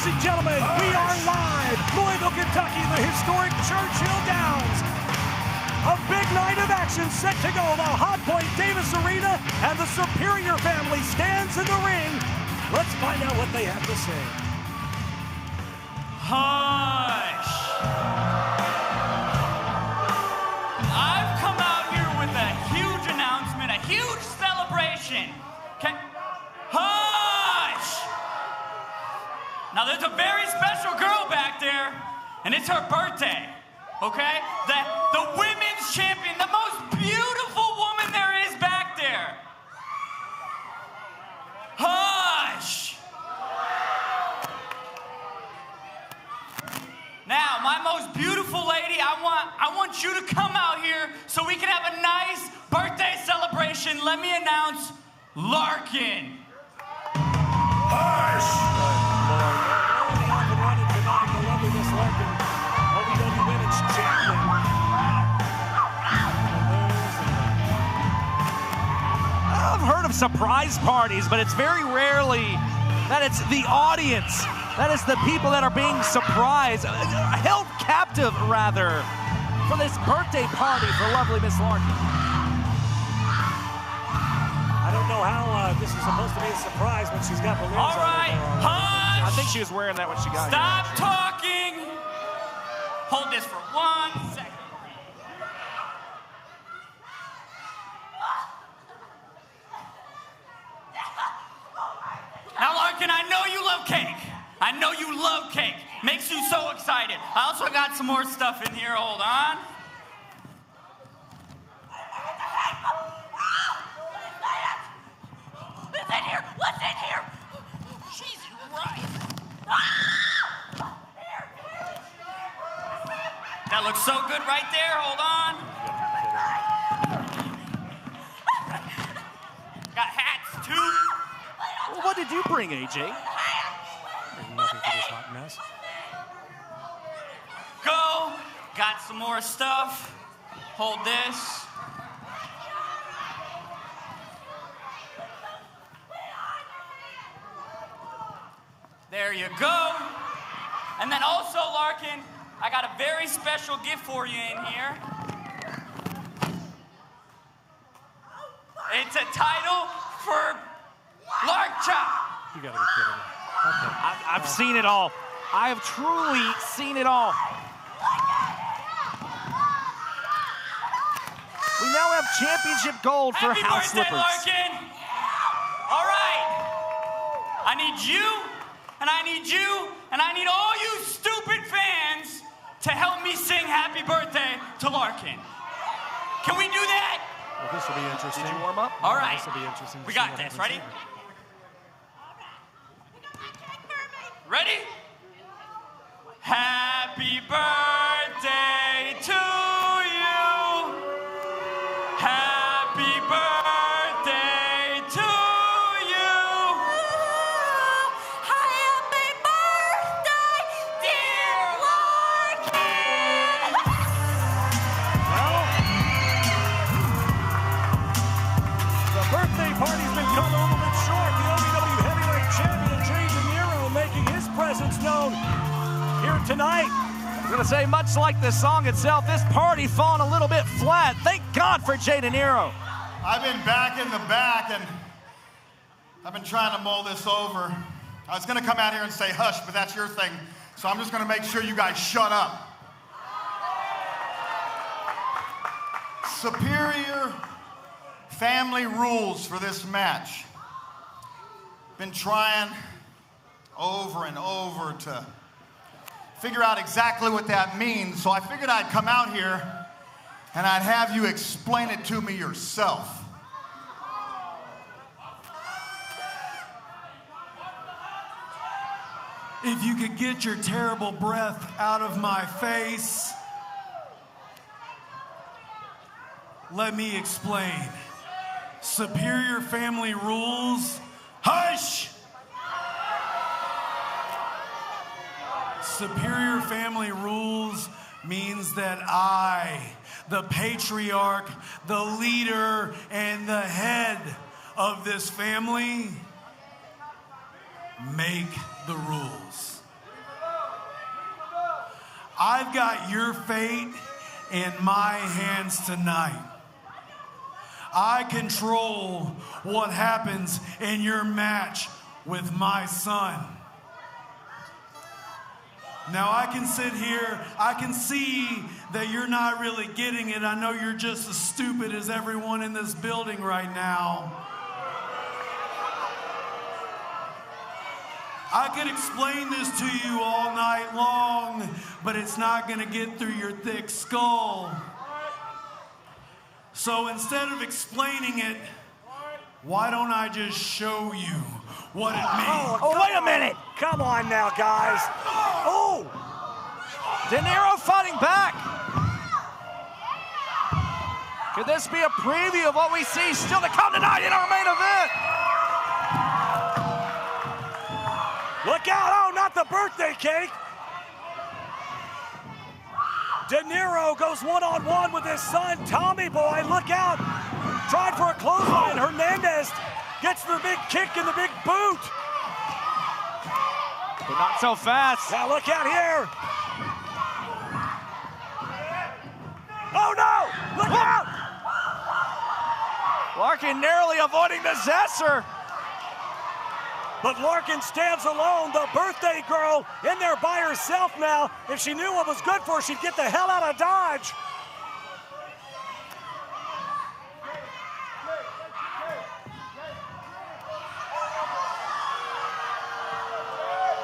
Ladies and gentlemen, we are live, Louisville, Kentucky, the historic Churchill Downs. A big night of action set to go. The Hotpoint Davis Arena and the Superior family stands in the ring. Let's find out what they have to say. Hush! I've come out here with a huge announcement, a huge celebration. Hush! Now there's a very special girl back there, and it's her birthday, okay? The women's champion, the most beautiful woman there is back there. Hush! Now, my most beautiful lady, I want you to come out here so we can have a nice birthday celebration. Let me announce Larkan. Hush! OVW Women's Champion. I've heard of surprise parties, but it's very rarely that it's the audience, that is the people that are being surprised, held captive rather, for this birthday party for lovely Miss Larkan. I don't know how this is supposed to be a surprise when she's got balloons All right, hush! I think she was wearing that when she got here. Stop talking! Hold this for 1 second. Now, Larkan, I know you love cake. I know you love cake. Makes you so excited. I also got some more stuff in here. Hold on. What's in here? What's in here? Jesus Christ. That looks so good right there. Hold on. Got hats, too. Well, what did you bring, AJ? Nothing for this hot mess. Go. Got some more stuff. Hold this. There you go. And then also, Larkan, I got a very special gift for you in here. It's a title for Lark Chop. You gotta be kidding me. Okay. I've seen it all. I have truly seen it all. We now have championship gold for Happy house birthday, slippers. Larkan. All right. I need you, and I need you, and I need all you stupid fans to help me sing happy birthday to Larkan. Can we do that? Well, this will be interesting. Did you warm up? All right. This will be interesting. We got this. Ready? Ready? Happy birthday to you. Happy birthday to you. Happy birthday, dear Larkan. The birthday party's been cut a little bit short. The OVW Heavyweight Champion, DeNiro, making his presence known here tonight. I was going to say, much like the song itself, this party falling a little bit flat. Thank God for DeNiro. I've been back in the back, and I've been trying to mull this over. I was going to come out here and say hush, but that's your thing, so I'm just going to make sure you guys shut up. Superior family rules for this match. Been trying over and over to figure out exactly what that means, so I figured I'd come out here and I'd have you explain it to me yourself. If you could get your terrible breath out of my face, let me explain. Superior family rules. Hush! Superior family rules means that I, the patriarch, the leader, and the head of this family, make the rules. I've got your fate in my hands tonight. I control what happens in your match with my son. Now I can sit here, I can see that you're not really getting it. I know you're just as stupid as everyone in this building right now. I could explain this to you all night long, but it's not gonna get through your thick skull. So instead of explaining it, why don't I just show you what it means? Oh, wait a minute. Come on now, guys. Oh! DeNiro fighting back. Could this be a preview of what we see still to come tonight in our main event? Look out. Oh, not the birthday cake. DeNiro goes one-on-one with his son, Tommy Boy. Look out. Tried for a clothesline. Hernandez gets the big kick and the big boot. But not so fast. Now look out here. Oh no! Look out! Larkan narrowly avoiding the Zesser. But Larkan stands alone. The birthday girl in there by herself now. If she knew what was good for her, she'd get the hell out of Dodge.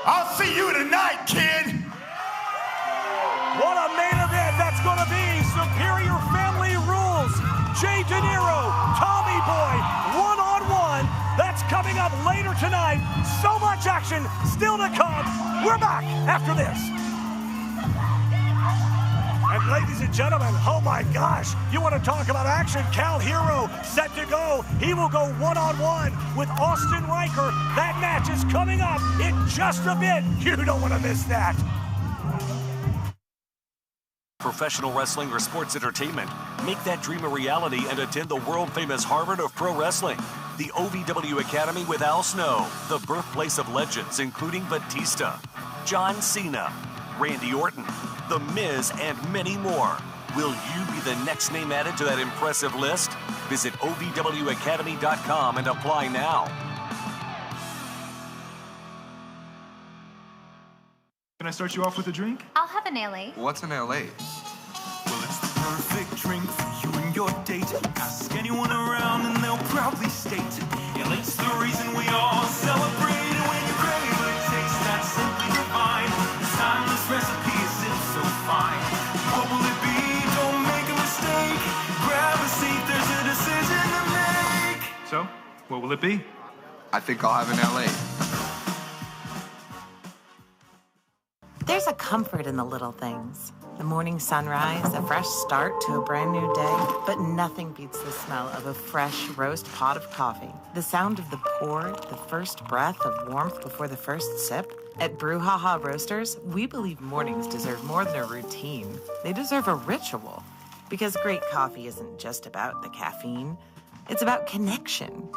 I'll see you tonight, kid. What a main event that's going to be. Superior Family Rules. Jay DeNiro, Tommy Boy, one-on-one. That's coming up later tonight. So much action still to come. We're back after this. And ladies and gentlemen, oh my gosh, you want to talk about action? Herro set to go. He will go one-on-one with Austin Ryker. That match is coming up in just a bit. You don't want to miss that. Professional wrestling or sports entertainment. Make that dream a reality and attend the world-famous Harvard of Pro Wrestling. The OVW Academy with Al Snow, the birthplace of legends including Batista, John Cena, Randy Orton, The Miz, and many more. Will you be the next name added to that impressive list? Visit OVWacademy.com and apply now. Can I start you off with a drink? I'll have an LA. What's an LA? Well, it's the perfect drink for you and your date. Ask anyone around and they'll proudly state LA's the reason we all celebrate. And when you crave a taste that's simply divine, this timeless recipe is so fine. What will it be? Don't make a mistake. Grab a seat, there's a decision to make. So, what will it be? I think I'll have an LA. There's a comfort in the little things. The morning sunrise, a fresh start to a brand new day. But nothing beats the smell of a fresh roast pot of coffee. The sound of the pour, the first breath of warmth before the first sip. At Brouhaha Roasters, we believe mornings deserve more than a routine. They deserve a ritual. Because great coffee isn't just about the caffeine. It's about connection.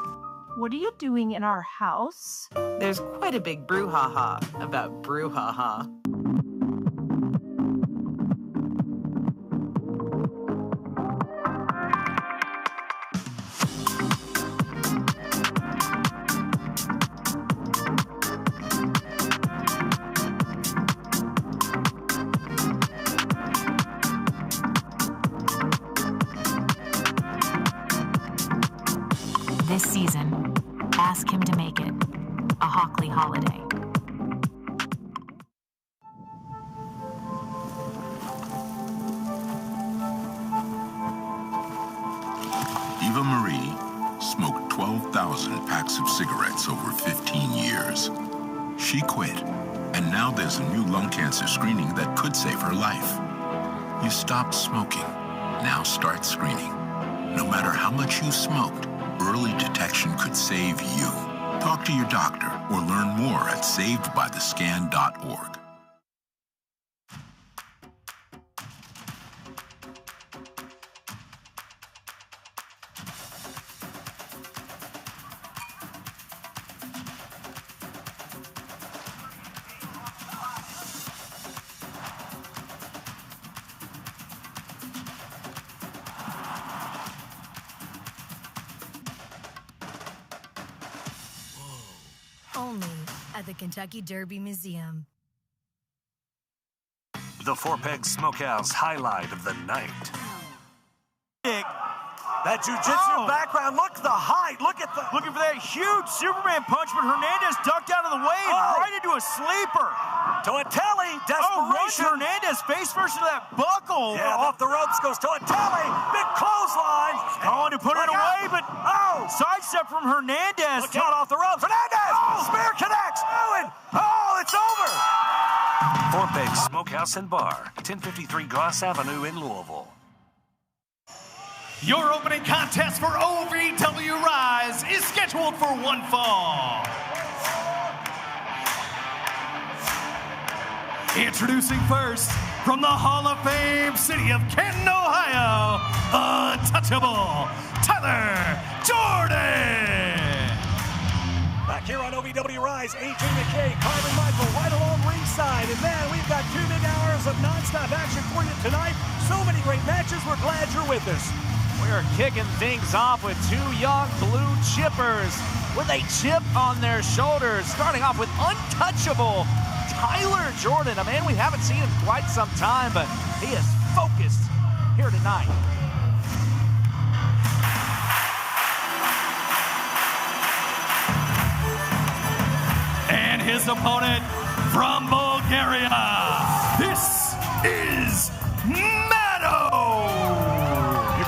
What are you doing in our house? There's quite a big brouhaha about Brouhaha. This season, ask him to make it a Hockley holiday. Eva Marie smoked 12,000 packs of cigarettes over 15 years. She quit, and now there's a new lung cancer screening that could save her life. You stopped smoking, now start screening. No matter how much you smoked, early detection could save you. Talk to your doctor or learn more at savedbythescan.org. at the Kentucky Derby Museum. The Four Peg Smokehouse highlight of the night. That jiu-jitsu background, look at the height, looking for that huge Superman punch, but Hernandez ducked out of the way and right into a sleeper. Toatele, desperation. Hernandez face first to that buckle. Yeah, off the ropes goes Toatele, big clothesline. Going to put it away, but sidestep from Hernandez. Look out off the ropes, Hernandez, spear connects, it's over. Four Peg Smokehouse and Bar, 1053 Goss Avenue in Louisville. Your opening contest for OVW RISE is scheduled for one fall. Introducing first, from the Hall of Fame city of Canton, Ohio, untouchable, Tyler Jordan. Back here on OVW RISE, Adrian McKay, Carmen Michael right along ringside. And man, we've got 2 big hours of nonstop action for you tonight. So many great matches. We're glad you're with us. We're kicking things off with 2 young blue chippers with a chip on their shoulders. Starting off with untouchable Tyler Jordan, a man we haven't seen in quite some time, but he is focused here tonight. And his opponent from Bulgaria, this is Maddo.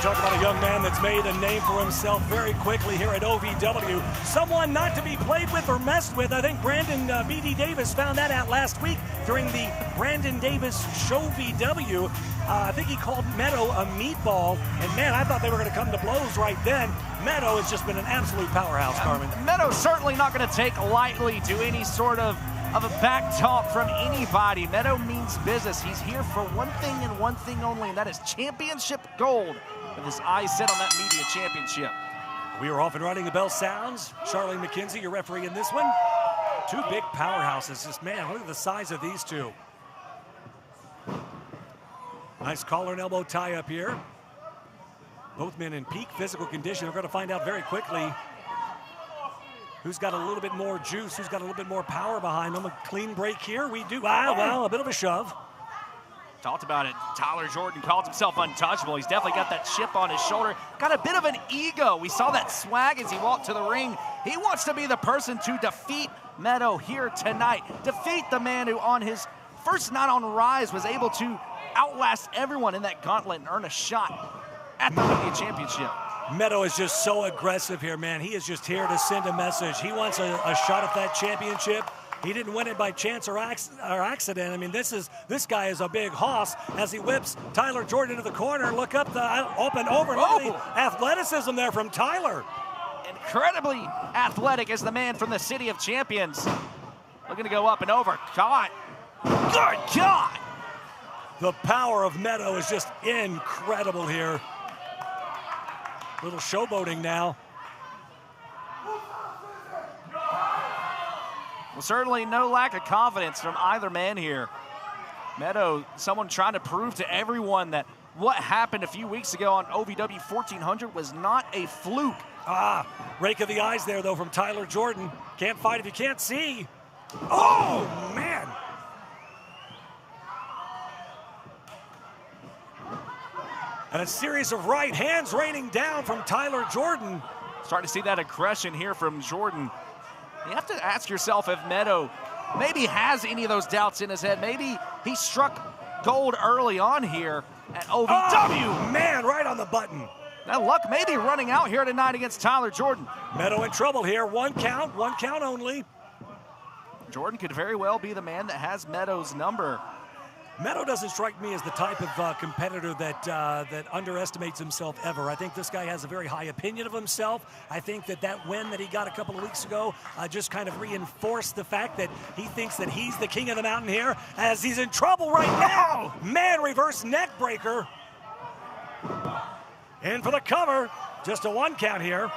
Talk about a young man that's made a name for himself very quickly here at OVW. Someone not to be played with or messed with. I think Brandon B.D. Davis found that out last week during the Brandon Davis ShOVW. I think he called Maddo a meatball. And man, I thought they were going to come to blows right then. Maddo has just been an absolute powerhouse, Carmen. Maddo's certainly not going to take lightly to any sort of a back talk from anybody. Maddo means business. He's here for one thing and one thing only, and that is championship gold. With his eyes set on that media championship. We are off and running. The bell sounds. Charlie McKenzie, your referee in this one. 2 big powerhouses. Just, man, look at the size of these 2. Nice collar and elbow tie up here. Both men in peak physical condition. We're going to find out very quickly who's got a little bit more juice, who's got a little bit more power behind them. A clean break here. We do. Well, a bit of a shove. Talked about it. Tyler Jordan calls himself untouchable. He's definitely got that chip on his shoulder. Got a bit of an ego. We saw that swag as he walked to the ring. He wants to be the person to defeat Maddo here tonight. Defeat the man who on his first night on RISE was able to outlast everyone in that gauntlet and earn a shot at the media championship. Maddo is just so aggressive here, man. He is just here to send a message. He wants a shot at that championship. He didn't win it by chance or accident. I mean, this guy is a big hoss as he whips Tyler Jordan to the corner. Look up the open over. Look at the athleticism there from Tyler. Incredibly athletic as the man from the City of Champions. Looking to go up and over. Caught. Good God. The power of Maddo is just incredible here. Little showboating now. Well, certainly no lack of confidence from either man here. Maddo, someone trying to prove to everyone that what happened a few weeks ago on OVW 1400 was not a fluke. Rake of the eyes there, though, from Tyler Jordan. Can't fight if you can't see. Oh, man. And a series of right hands raining down from Tyler Jordan. Starting to see that aggression here from Jordan. You have to ask yourself if Maddo maybe has any of those doubts in his head. Maybe he struck gold early on here at OVW. Oh, man, right on the button. Now luck maybe running out here tonight against Tyler Jordan. Maddo in trouble here. One count only. Jordan could very well be the man that has Maddo's number. Maddo doesn't strike me as the type of competitor that underestimates himself ever. I think this guy has a very high opinion of himself. I think that win that he got a couple of weeks ago just kind of reinforced the fact that he thinks that he's the king of the mountain here as he's in trouble right now. Man, reverse neck breaker. In for the cover. Just a 1 count here.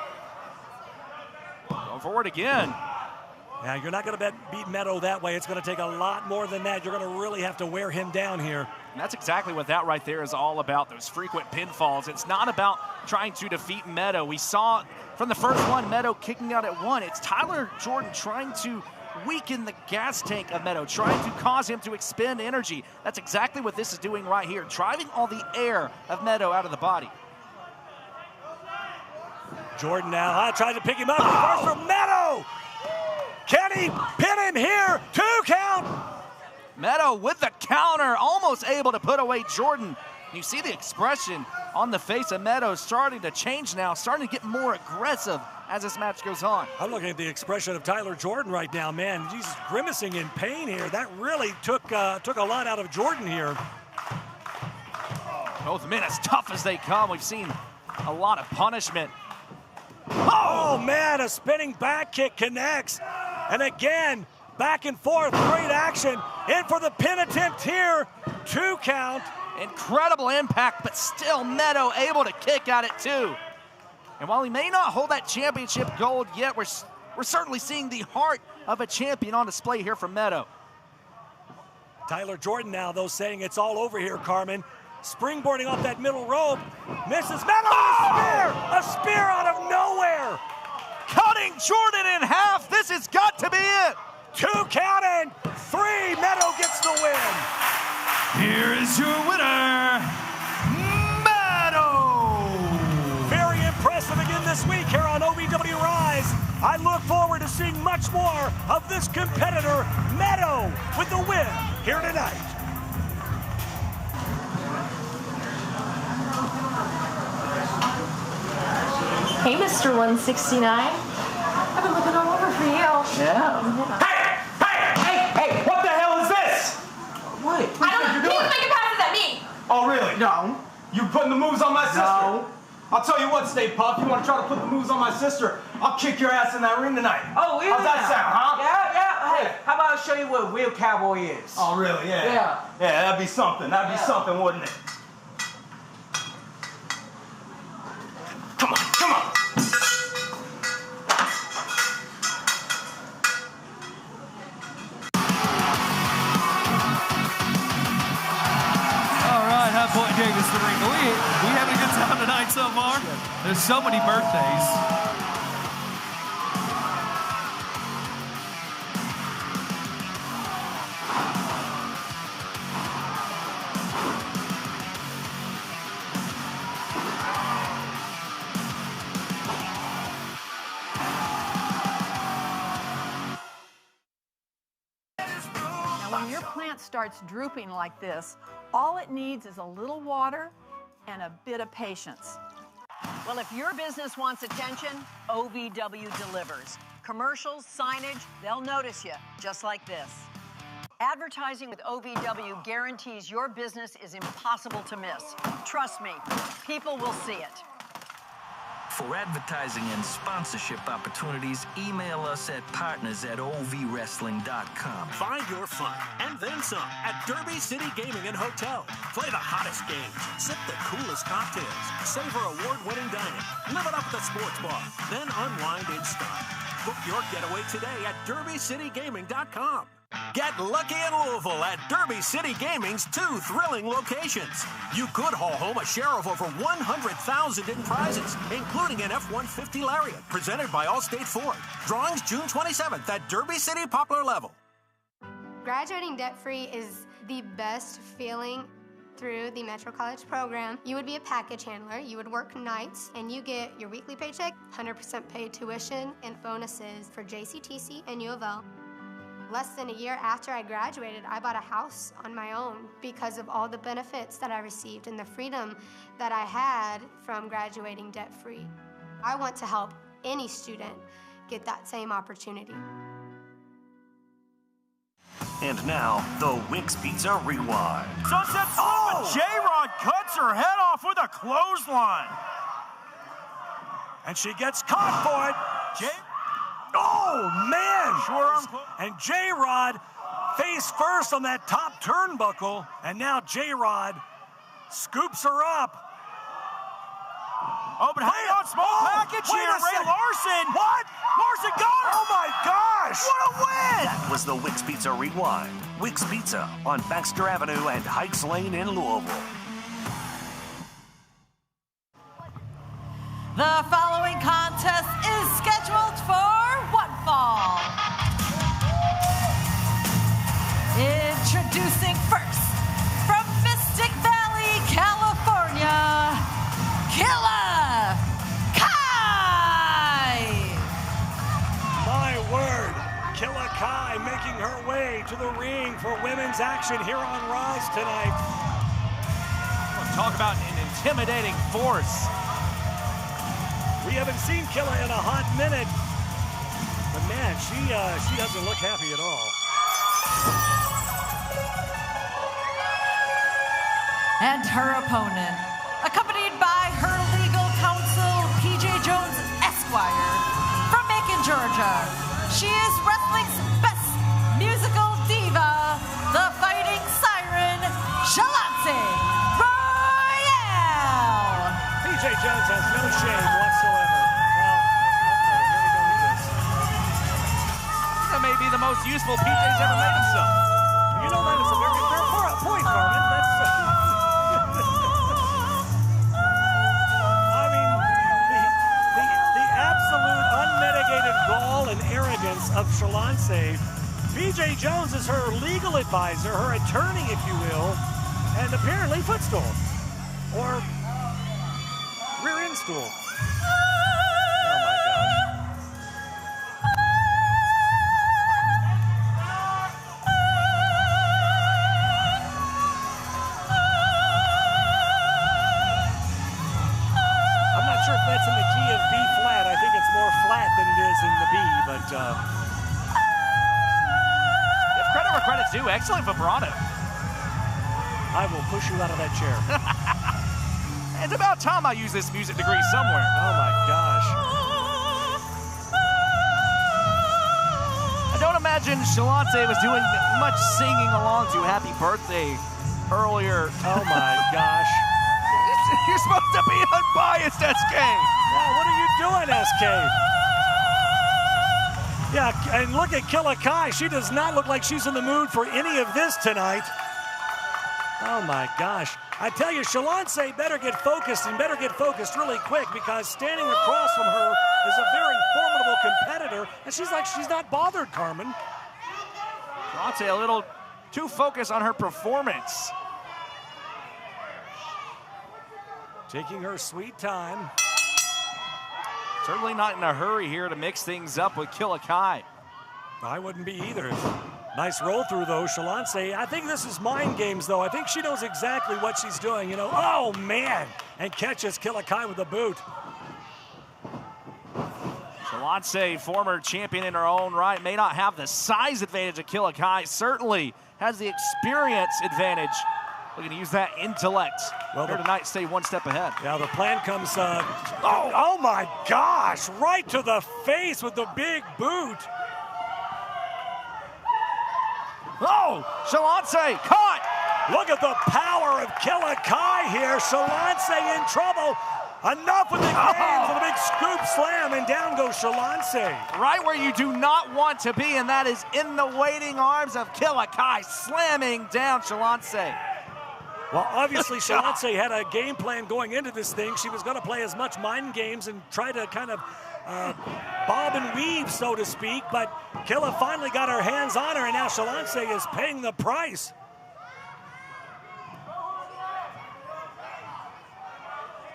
Going forward again. Now, you're not going to beat Maddo that way. It's going to take a lot more than that. You're going to really have to wear him down here. And that's exactly what that right there is all about, those frequent pinfalls. It's not about trying to defeat Maddo. We saw from the first one, Maddo kicking out at 1. It's Tyler Jordan trying to weaken the gas tank of Maddo, trying to cause him to expend energy. That's exactly what this is doing right here, driving all the air of Maddo out of the body. Jordan now trying to pick him up. First from Maddo. Can he pin him here? 2 count. Maddo with the counter, almost able to put away Jordan. You see the expression on the face of Maddo starting to change now, starting to get more aggressive as this match goes on. I'm looking at the expression of Tyler Jordan right now, man. He's grimacing in pain here. That really took a lot out of Jordan here. Both men as tough as they come. We've seen a lot of punishment. Oh man, a spinning back kick connects. And again, back and forth, great action. In for the pin attempt here. 2 count. Incredible impact, but still Maddo able to kick at it too. And while he may not hold that championship gold yet, we're certainly seeing the heart of a champion on display here from Maddo. Tyler Jordan now, though, saying it's all over here, Carmen. Springboarding off that middle rope. Misses Maddo with a spear out of nowhere. Cutting Jordan in half. This has got to be it. 2 count and 3. Maddo gets the win. Here is your winner, Maddo! Very impressive again this week here on OVW Rise. I look forward to seeing much more of this competitor, Maddo, with the win here tonight. Hey, Mr. 169. I've been looking all over for you. Yeah. Hey, what the hell is this? What? I don't know. He's making passes at me. Oh, really? No. You putting the moves on my sister? No. I'll tell you what, Stay Puft, you want to try to put the moves on my sister, I'll kick your ass in that ring tonight. Oh, really? How's that sound, huh? Yeah. Hey, how about I show you what a real cowboy is? Oh, really? Yeah. Yeah, that'd be something. That'd be something, wouldn't it? Come on. Hotpoint Davis Arena. We having a good time tonight so far. There's so many birthdays. When your plant starts drooping like this, all it needs is a little water and a bit of patience. Well, if your business wants attention, OVW delivers. Commercials, signage, they'll notice you, just like this. Advertising with OVW guarantees your business is impossible to miss. Trust me, people will see it. For advertising and sponsorship opportunities, email us at partners@ovwrestling.com. Find your fun and then some at Derby City Gaming and Hotel. Play the hottest games, sip the coolest cocktails, savor award-winning dining, live it up at the sports bar, then unwind in style. Book your getaway today at derbycitygaming.com. Get lucky in Louisville at Derby City Gaming's 2 thrilling locations. You could haul home a share of over $100,000 in prizes, including an F-150 Lariat, presented by Allstate Ford. Drawings June 27th at Derby City Poplar Level. Graduating debt-free is the best feeling through the Metro College program. You would be a package handler, you would work nights, and you get your weekly paycheck, 100% paid tuition, and bonuses for JCTC and U of L. Less than a year after I graduated, I bought a house on my own because of all the benefits that I received and the freedom that I had from graduating debt-free. I want to help any student get that same opportunity. And now, the Wix Pizza Rewind. Sunset Slip, J-Rod cuts her head off with a clothesline. And she gets caught for it. Oh, man! And J-Rod face first on that top turnbuckle, and now J-Rod scoops her up. Oh, but hang on, small package here, Rae Larson. What? Larson got her! Oh, my gosh! What a win! That was the Wix Pizza Rewind. Wix Pizza on Baxter Avenue and Heights Lane in Louisville. The following contest is scheduled for one fall. Introducing first, from Mystic Valley, California, Killah Kai! My word, Killah Kai making her way to the ring for women's action here on Rise tonight. Let's talk about an intimidating force. We haven't seen Killah in a hot minute, but man, she doesn't look happy at all. And her opponent, accompanied by her legal counsel, PJ Jones Esquire, from Macon, Georgia. She is wrestling's best musical diva, the fighting siren, Shaloncé Royale. PJ Jones has no shame whatsoever. Well, okay, here we go with this. That may be the most useful PJ's ever made himself. You know, that is a very fair point, Carmen. That's I mean, the absolute unmitigated gall and arrogance of Shaloncé. PJ Jones is her legal advisor, her attorney, if you will, and apparently footstool or rear end stool. Oh my gosh. I'm not sure if that's in the key of B flat. I think it's more flat than it is in the B, but Give credit where credit's due. Excellent vibrato. I will push you out of that chair. It's about time I use this music degree somewhere. Oh my gosh. I don't imagine Shalante was doing much singing along to Happy Birthday earlier. Oh my gosh. You're supposed to be unbiased, SK. Yeah, what are you doing, SK? Yeah, and look at Killah Kai. She does not look like she's in the mood for any of this tonight. Oh my gosh. I tell you, Shaloncé better get focused and better get focused really quick, because standing across from her is a very formidable competitor, and she's like, she's not bothered, Carmen. Shaloncé a little too focused on her performance. Taking her sweet time. Certainly not in a hurry here to mix things up with Killah Kai. I wouldn't be either. Nice roll through, though, Shaloncé. I think this is mind games, though. I think she knows exactly what she's doing, you know. Oh, man! And catches Killah Kai with a boot. Shaloncé, former champion in her own right, may not have the size advantage of Killah Kai. Certainly has the experience advantage. Looking to use that intellect. Well, here tonight, stay one step ahead. Yeah, the plan comes, oh my gosh, right to the face with the big boot. Oh, Shaloncé caught. Look at the power of Killah Kai here. Shaloncé in trouble. Enough with the games and a big scoop slam, and down goes Shaloncé. Right where you do not want to be, and that is in the waiting arms of Killah Kai, slamming down Shaloncé. Well, obviously, Shaloncé had a game plan going into this thing. She was going to play as much mind games and try to kind of bob and weave, so to speak, but Killah finally got her hands on her, and now Shaloncé is paying the price.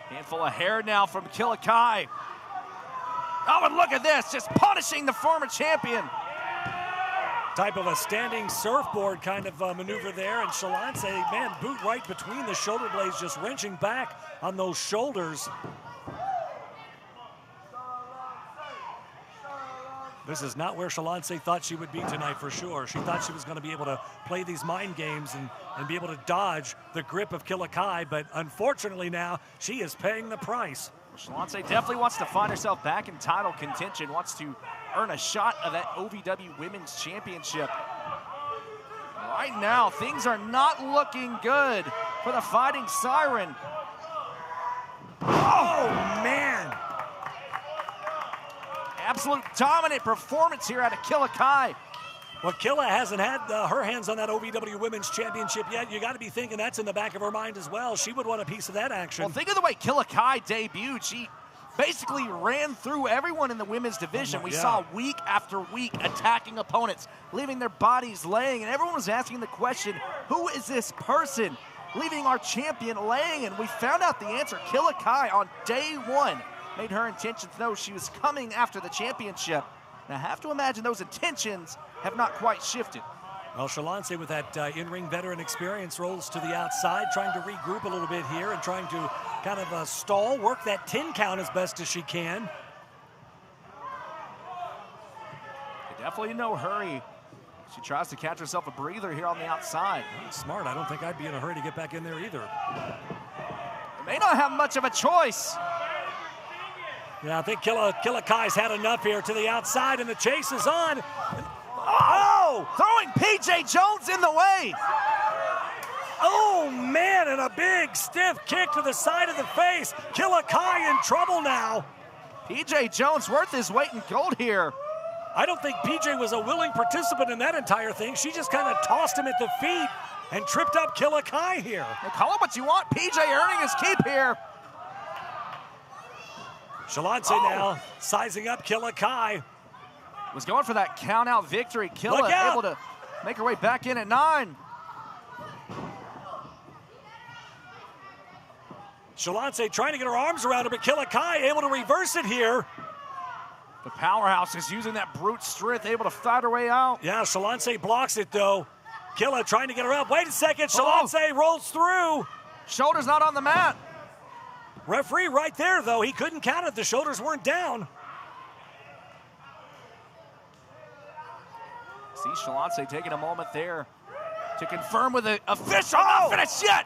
Handful of hair now from Killah Kai. Oh, and look at this, just punishing the former champion. Type of a standing surfboard kind of maneuver there, and Shaloncé, man, boot right between the shoulder blades, just wrenching back on those shoulders. This is not where Shaloncé thought she would be tonight, for sure. She thought she was going to be able to play these mind games and be able to dodge the grip of Killah Kai, but unfortunately now she is paying the price. Shaloncé definitely wants to find herself back in title contention, wants to earn a shot of that OVW Women's Championship. Right now, things are not looking good for the Fighting Siren. Oh, man! Absolute dominant performance here out of Killah Kai. Well, Killah hasn't had her hands on that OVW Women's Championship yet. You got to be thinking that's in the back of her mind as well. She would want a piece of that action. Well, think of the way Killah Kai debuted. She basically ran through everyone in the women's division. We saw week after week attacking opponents, leaving their bodies laying, and everyone was asking the question, who is this person leaving our champion laying? And we found out the answer. Killah on day one made her intentions known. She was coming after the championship. And I have to imagine those intentions have not quite shifted. Well, Shaloncé, with that in-ring veteran experience, rolls to the outside, trying to regroup a little bit here and trying to kind of stall, work that 10 count as best as she can. Definitely no hurry. She tries to catch herself a breather here on the outside. Smart. I don't think I'd be in a hurry to get back in there either. They may not have much of a choice. Yeah, I think Killah's had enough here to the outside, and the chase is on. Oh! Throwing PJ Jones in the way. Oh, man, and a big stiff kick to the side of the face. Killah in trouble now. PJ Jones worth his weight in gold here. I don't think PJ was a willing participant in that entire thing. She just kind of tossed him at the feet and tripped up Killah here. Now call it what you want. PJ earning his keep here. Shaloncé now sizing up Killah. Was going for that count-out victory. Killah able to make her way back in at 9. Shaloncé trying to get her arms around her, but Killah able to reverse it here. The powerhouse is using that brute strength, able to fight her way out. Yeah, Shaloncé blocks it, though. Killah trying to get her up. Wait a second. Shaloncé rolls through. Shoulders not on the mat. Referee right there, though. He couldn't count it. The shoulders weren't down. See Shaloncé taking a moment there to confirm with the official. Not finished yet.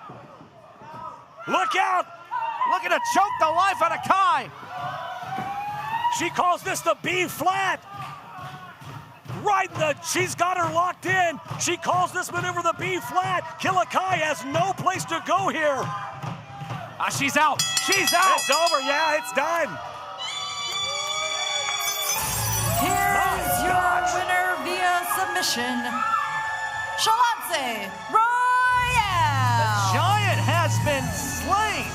Look out. Looking to choke the life out of Kai. She calls this the B flat. Right in the, she's got her locked in. She calls this maneuver the B flat. Killah has no place to go here. She's out. She's out. It's over. Yeah, it's done. Here's your winner via submission, Shaloncé Royale. The Giant has been slain.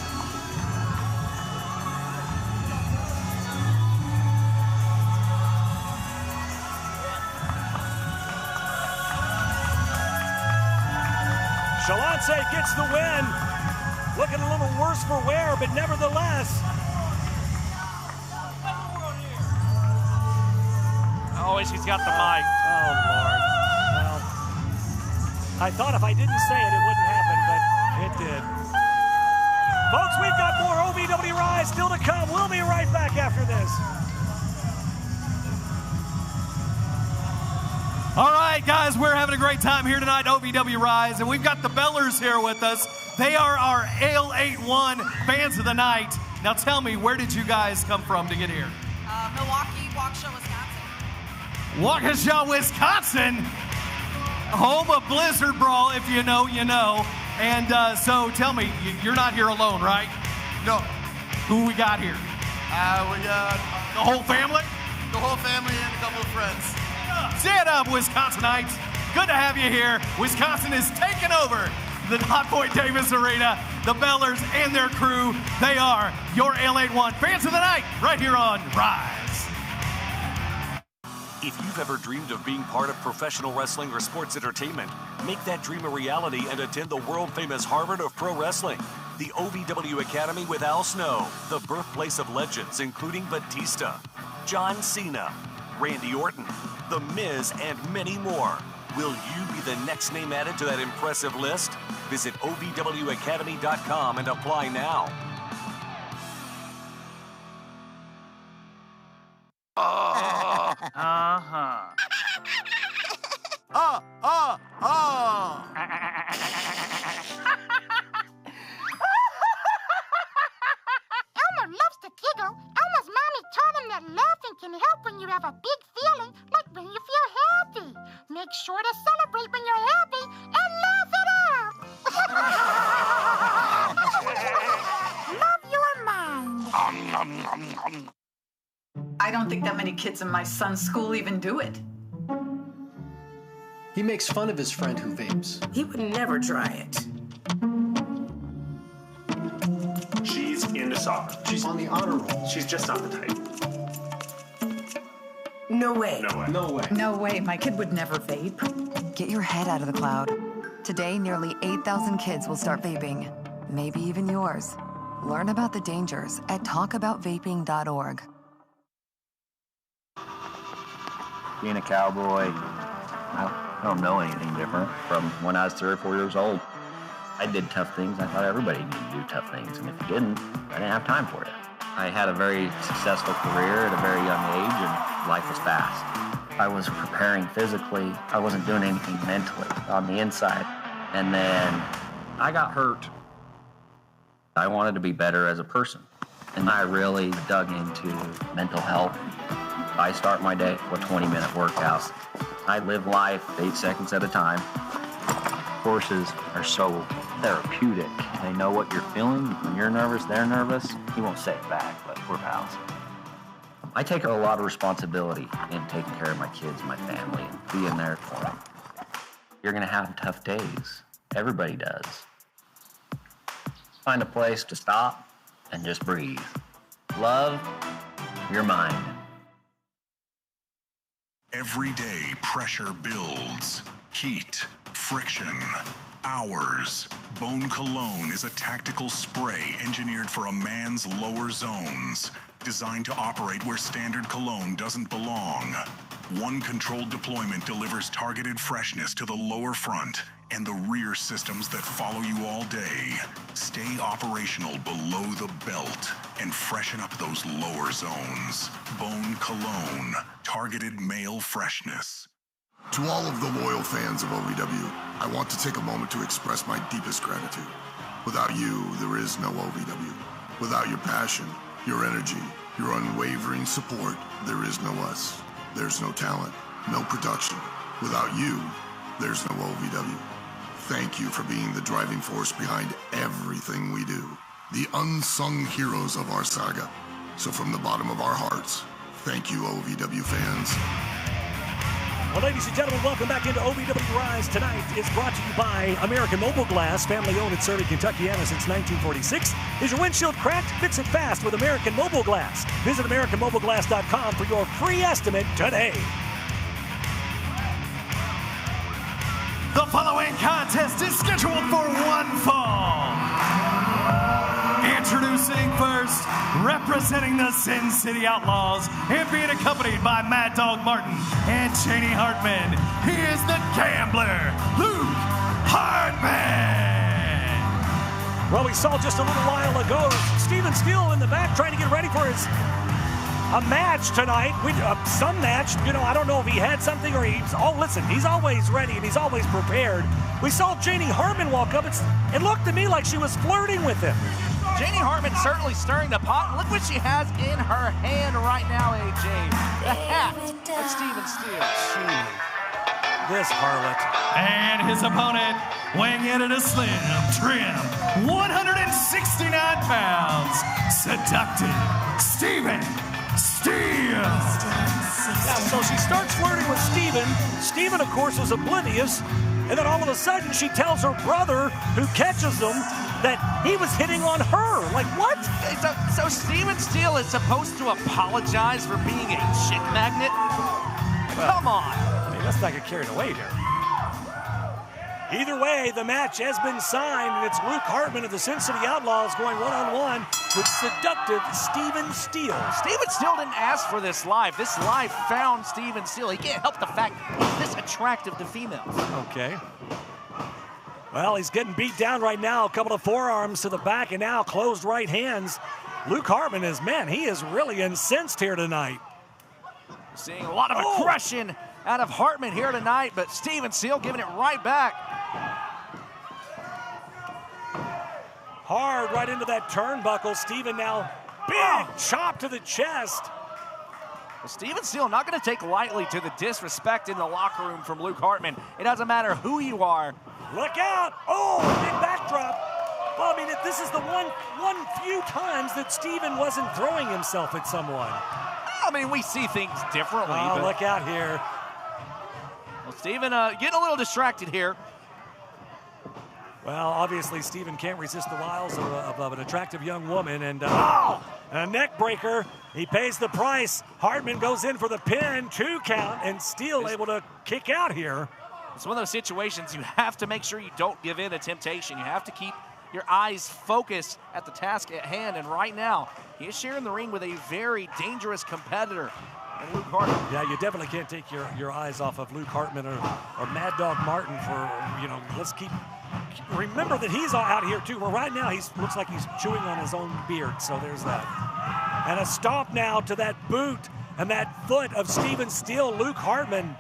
Shaloncé gets the win. Looking a little worse for wear, but nevertheless. Oh, she's got the mic. Oh, Lord. Well, I thought if I didn't say it, it wouldn't happen, but it did. Folks, we've got more OVW Rise still to come. We'll be right back after this. All right, guys, we're having a great time here tonight, OVW Rise, and we've got the Bellers here with us. They are our AL81 fans of the night. Now tell me, where did you guys come from to get here? Milwaukee, Waukesha, Wisconsin. Waukesha, Wisconsin, home of Blizzard Brawl. If you know, you know. And so tell me, you're not here alone, right? No. Who we got here? We got the whole family? The whole family and a couple of friends. Stand up, Wisconsinites. Good to have you here. Wisconsin is taking over the Hotpoint Davis Arena. The Bellers and their crew, they are your AL81 fans of the night right here on Rise. If you've ever dreamed of being part of professional wrestling or sports entertainment, make that dream a reality and attend the world-famous Harvard of Pro Wrestling, the OVW Academy with Al Snow, the birthplace of legends including Batista, John Cena, Randy Orton, The Miz, and many more. Will you be the next name added to that impressive list? Visit OVWacademy.com and apply now. Elmer loves to giggle. Elmer's mommy taught him that laughing can help when you have a big feeling, like when you feel happy. Make sure to celebrate when you're happy and laugh it out. Love your mind. I don't think that many kids in my son's school even do it. He makes fun of his friend who vapes. He would never try it. She's into just saw her. She's on the honor roll. She's just not the type. No way. No way. No way. No way, my kid would never vape. Get your head out of the cloud. Today, nearly 8,000 kids will start vaping. Maybe even yours. Learn about the dangers at talkaboutvaping.org. Being a cowboy, I don't know anything different from when I was 3 or 4 years old. I did tough things. I thought everybody needed to do tough things, and if you didn't, I didn't have time for it. I had a very successful career at a very young age, and life was fast. I was preparing physically. I wasn't doing anything mentally on the inside. And then I got hurt. I wanted to be better as a person, and I really dug into mental health. I start my day with 20-minute workouts. I live life 8 seconds at a time. Horses are so therapeutic. They know what you're feeling. When you're nervous, they're nervous. You won't say it back, but we're pals. I take a lot of responsibility in taking care of my kids, my family, and being there for them. You're gonna have tough days. Everybody does. Find a place to stop and just breathe. Love your mind. Every day, pressure builds. Heat, friction, hours. Bone Cologne is a tactical spray engineered for a man's lower zones, designed to operate where standard cologne doesn't belong. One controlled deployment delivers targeted freshness to the lower front and the rear systems that follow you all day. Stay operational below the belt and freshen up those lower zones. Bone Cologne, targeted male freshness. To all of the loyal fans of OVW, I want to take a moment to express my deepest gratitude. Without you, there is no OVW. Without your passion, your energy, your unwavering support, there is no us. There's no talent, no production. Without you, there's no OVW. Thank you for being the driving force behind everything we do. The unsung heroes of our saga. So from the bottom of our hearts, thank you, OVW fans. Well, ladies and gentlemen, welcome back into OVW RISE. Tonight is brought to you by American Mobile Glass, family owned and serving Kentuckiana since 1946. Is your windshield cracked? Fix it fast with American Mobile Glass. Visit AmericanMobileGlass.com for your free estimate today. The following contest is scheduled for one fall. Introducing first, representing the Sin City Outlaws and being accompanied by Mad Dog Martin and Cheney Hartman, he is the gambler, Luke Hartman. Well, we saw just a little while ago Steven Steele in the back trying to get ready for a match tonight. Some match, I don't know if he had something or he's always ready and he's always prepared. We saw Cheney Hartman walk up. It looked to me like she was flirting with him. Cheney Hartman certainly stirring the pot. Look what she has in her hand right now, AJ. The hat of Steven Steele. This harlot. And his opponent, weighing in at a slim, trim, 169 pounds, seductive, Steven Steele. Yeah, so she starts flirting with Steven. Steven, of course, was oblivious. And then all of a sudden, she tells her brother, who catches them, that he was hitting on her. Like, what? So Steven Steele is supposed to apologize for being a chick magnet? Come on. I mean, let's not get carried away here. Either way, the match has been signed, and it's Luke Hartman of the Sin City Outlaws going one-on-one with seductive Steven Steele. Steven Steele didn't ask for this life. This life found Steven Steele. He can't help the fact he's this attractive to females. Okay. Well, he's getting beat down right now. A couple of forearms to the back, and now closed right hands. Luke Hartman he is really incensed here tonight. Seeing a lot of aggression out of Hartman here tonight, but Steven Steele giving it right back. Hard right into that turnbuckle. Steven now, big chop to the chest. Well, Steven Steele not going to take lightly to the disrespect in the locker room from Luke Hartman. It doesn't matter who you are. Look out! Oh, big backdrop. Well, I mean, this is the one few times that Steven wasn't throwing himself at someone. I mean, we see things differently. Oh, but... look out here. Well, Steven getting a little distracted here. Well, obviously, Steven can't resist the wiles of an attractive young woman. And a neck breaker. He pays the price. Hartman goes in for the pin, 2 count, and Steele able to kick out here. It's one of those situations you have to make sure you don't give in to temptation. You have to keep your eyes focused at the task at hand. And right now, he is sharing the ring with a very dangerous competitor. And Luke Hartman. Yeah, you definitely can't take your eyes off of Luke Hartman or Mad Dog Martin for, let's keep. Remember that he's out here too. Well, right now he looks like he's chewing on his own beard, so there's that. And a stomp now to that boot and that foot of Steven Steele. Luke Hartman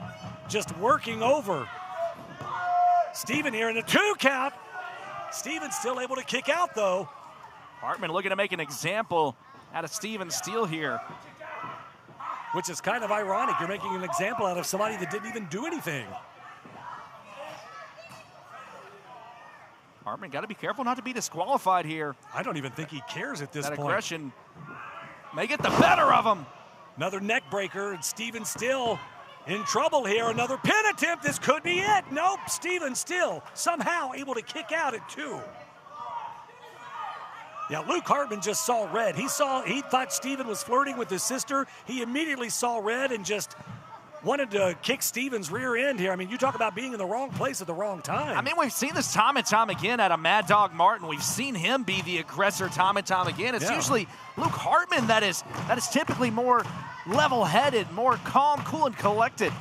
just working over Steven here in a 2 count. Steven still able to kick out though. Hartman looking to make an example out of Steven Steele here. Which is kind of ironic. You're making an example out of somebody that didn't even do anything. Hartman got to be careful not to be disqualified here. I don't even think he cares at this point. That aggression may get the better of him. Another neck breaker, and Steven still in trouble here. Another pin attempt. This could be it. Nope. Steven still somehow able to kick out at 2. Yeah, Luke Hartman just saw red. He thought Steven was flirting with his sister. He immediately saw red and just wanted to kick Steven's rear end here. I mean, you talk about being in the wrong place at the wrong time. I mean, we've seen this time and time again out of Mad Dog Martin. We've seen him be the aggressor time and time again. It's usually Luke Hartman that is typically more level-headed, more calm, cool, and collected.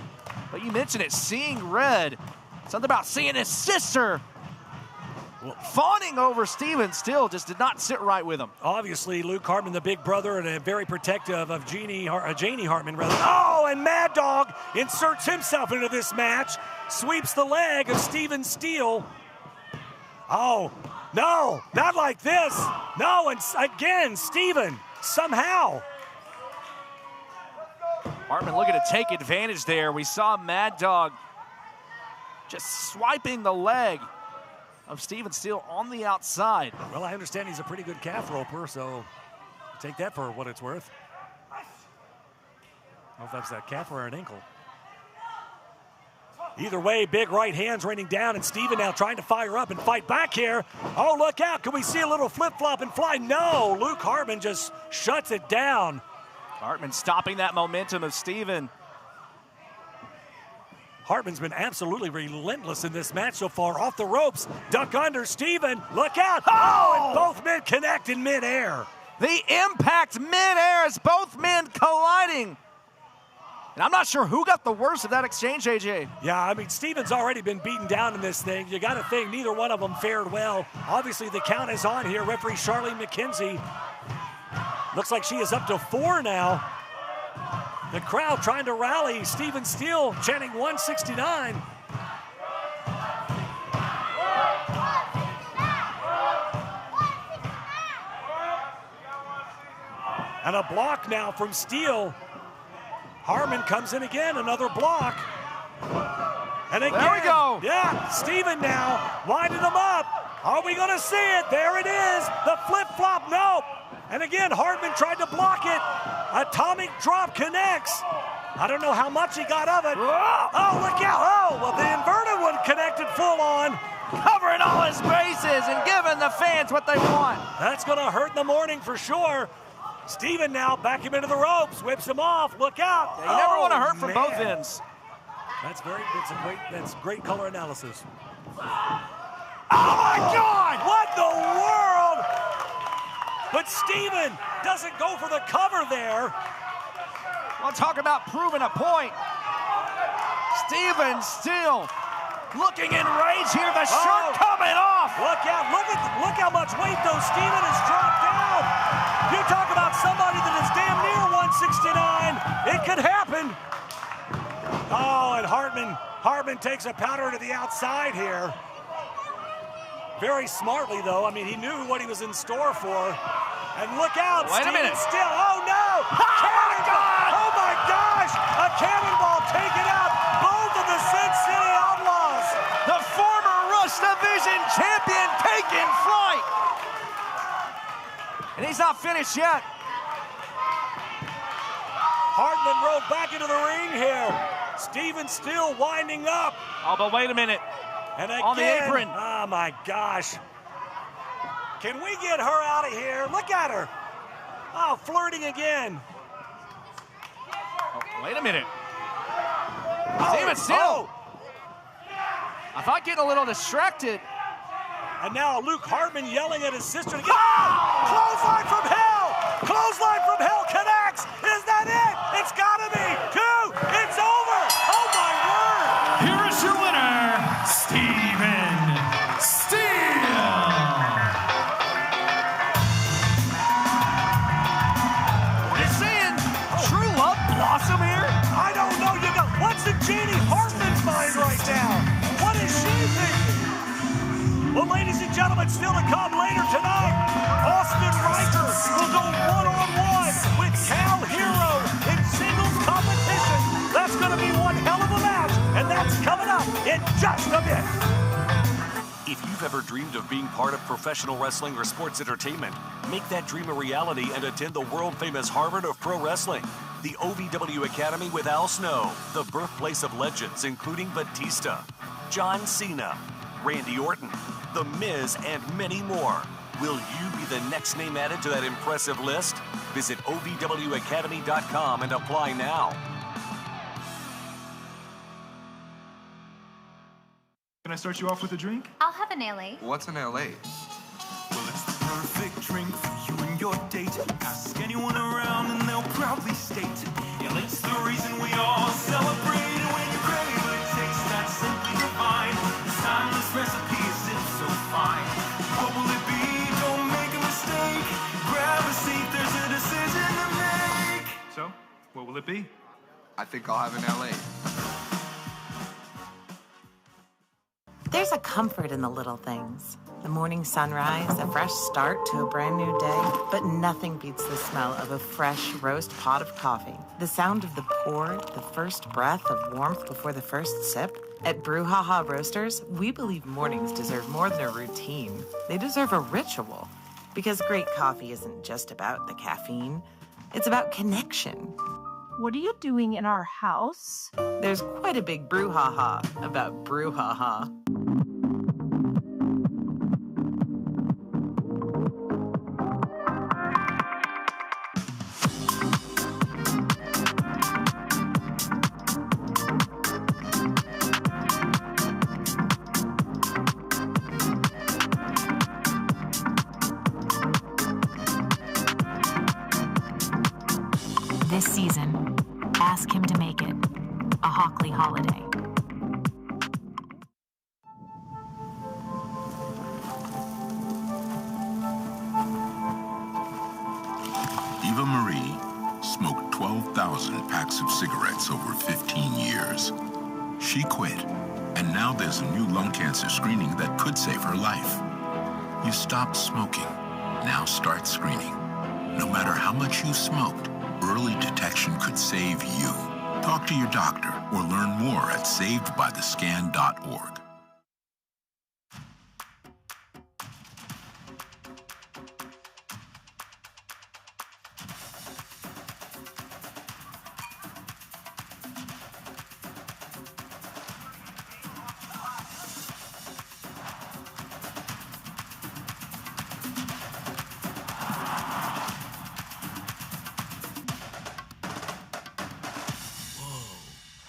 But you mentioned it, seeing red. Something about seeing his sister fawning over Steven still just did not sit right with him. Obviously, Luke Hartman, the big brother, and very protective of Janie Hartman, rather. Oh, and Mad Dog inserts himself into this match, sweeps the leg of Steven Steele. Oh, no, not like this. No, and again, Steven, somehow. Hartman looking to take advantage there. We saw Mad Dog just swiping the leg of Steven Steele on the outside. Well, I understand he's a pretty good calf roper, so take that for what it's worth. I don't know if that's that calf or an ankle. Either way, big right hands raining down, and Steven now trying to fire up and fight back here. Oh, look out. Can we see a little flip-flop and fly? No, Luke Hartman just shuts it down. Hartman stopping that momentum of Steven. Hartman's been absolutely relentless in this match so far. Off the ropes, duck under Steven. Look out. Oh, and both men connect in midair. The impact midair as both men colliding. And I'm not sure who got the worst of that exchange, AJ. Yeah, I mean, Steven's already been beaten down in this thing. You got to think neither one of them fared well. Obviously, the count is on here. Referee Charlene McKenzie. Looks like she is up to 4 now. The crowd trying to rally. Steven Steele chanting 169. And a block now from Steele. Hartman comes in again, another block. And again, there we go. Yeah, Steven now winding them up. Are we going to see it? There it is. The flip-flop, no. And again, Hartman tried to block it. Atomic drop connects. I don't know how much he got of it. Oh, look out. Oh, well, the inverted one connected full on. Covering all his bases and giving the fans what they want. That's going to hurt in the morning for sure. Steven now back him into the ropes, whips him off. Look out. You never want to hurt from both ends. That's great color analysis. Oh my God! What the world? But Steven doesn't go for the cover there. Well, talk about proving a point. Steven Steele looking in rage here. The shirt coming off. Look out! Look how much weight though Steven has dropped down. You talk about somebody that is damn near 169. It could happen. Oh, and Hartman takes a powder to the outside here. Very smartly, though. I mean, he knew what he was in store for. And look out, Wait a minute. Steele. Oh, no! Cannonball! Oh, my gosh! A cannonball taken out. Both of the Sin City Outlaws. The former Rush Division champion taking flight. And he's not finished yet. Hartman rode back into the ring here. Steven Steele winding up. Oh, but wait a minute. And again, on the apron. Oh my gosh. Can we get her out of here? Look at her. Oh, flirting again. Oh, wait a minute. Even still. I thought getting a little distracted. And now Luke Hartman yelling at his sister to get clothesline from hell! Clothesline from hell connects! Is that it? It's gotta be! 2! It's over! Oh my word! Here is your winner, Steven Steele! You're seeing true love blossom here? I don't know, you know, what's in Jeannie Hartman's mind right now? What is she thinking? Well, ladies and gentlemen, still to come later tonight, Austin Ryker will go one-on-one with Herro in singles competition. That's going to be one hell of a match, and that's coming up in just a bit. If you've ever dreamed of being part of professional wrestling or sports entertainment, make that dream a reality and attend the world-famous Harvard of Pro Wrestling, the OVW Academy with Al Snow, the birthplace of legends including Batista, John Cena, Randy Orton, The Miz, and many more. Will you be the next name added to that impressive list? Visit OVWacademy.com and apply now. Can I start you off with a drink? I'll have an LA. What's an LA? Well, it's the perfect drink for you and your date. Ask anyone around and they'll proudly state, LA's the reason we all celebrate. And when you crave a taste that's simply divine, this timeless recipe is so fine. What will it be? Don't make a mistake. Grab a seat, there's a decision to make. So, what will it be? I think I'll have an LA. There's a comfort in the little things. The morning sunrise, a fresh start to a brand new day, but nothing beats the smell of a fresh roast pot of coffee. The sound of the pour, the first breath of warmth before the first sip. At Brouhaha Roasters, we believe mornings deserve more than a routine. They deserve a ritual. Because great coffee isn't just about the caffeine. It's about connection. What are you doing in our house? There's quite a big brouhaha about Brouhaha. This season, ask him to make it a Hockley holiday. Eva Marie smoked 12,000 packs of cigarettes over 15 years. She quit, and now there's a new lung cancer screening that could save her life. You stopped smoking, now start screening. No matter how much you smoked, early detection could save you. Talk to your doctor or learn more at savedbythescan.org.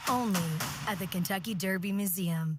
Only at the Kentucky Derby Museum.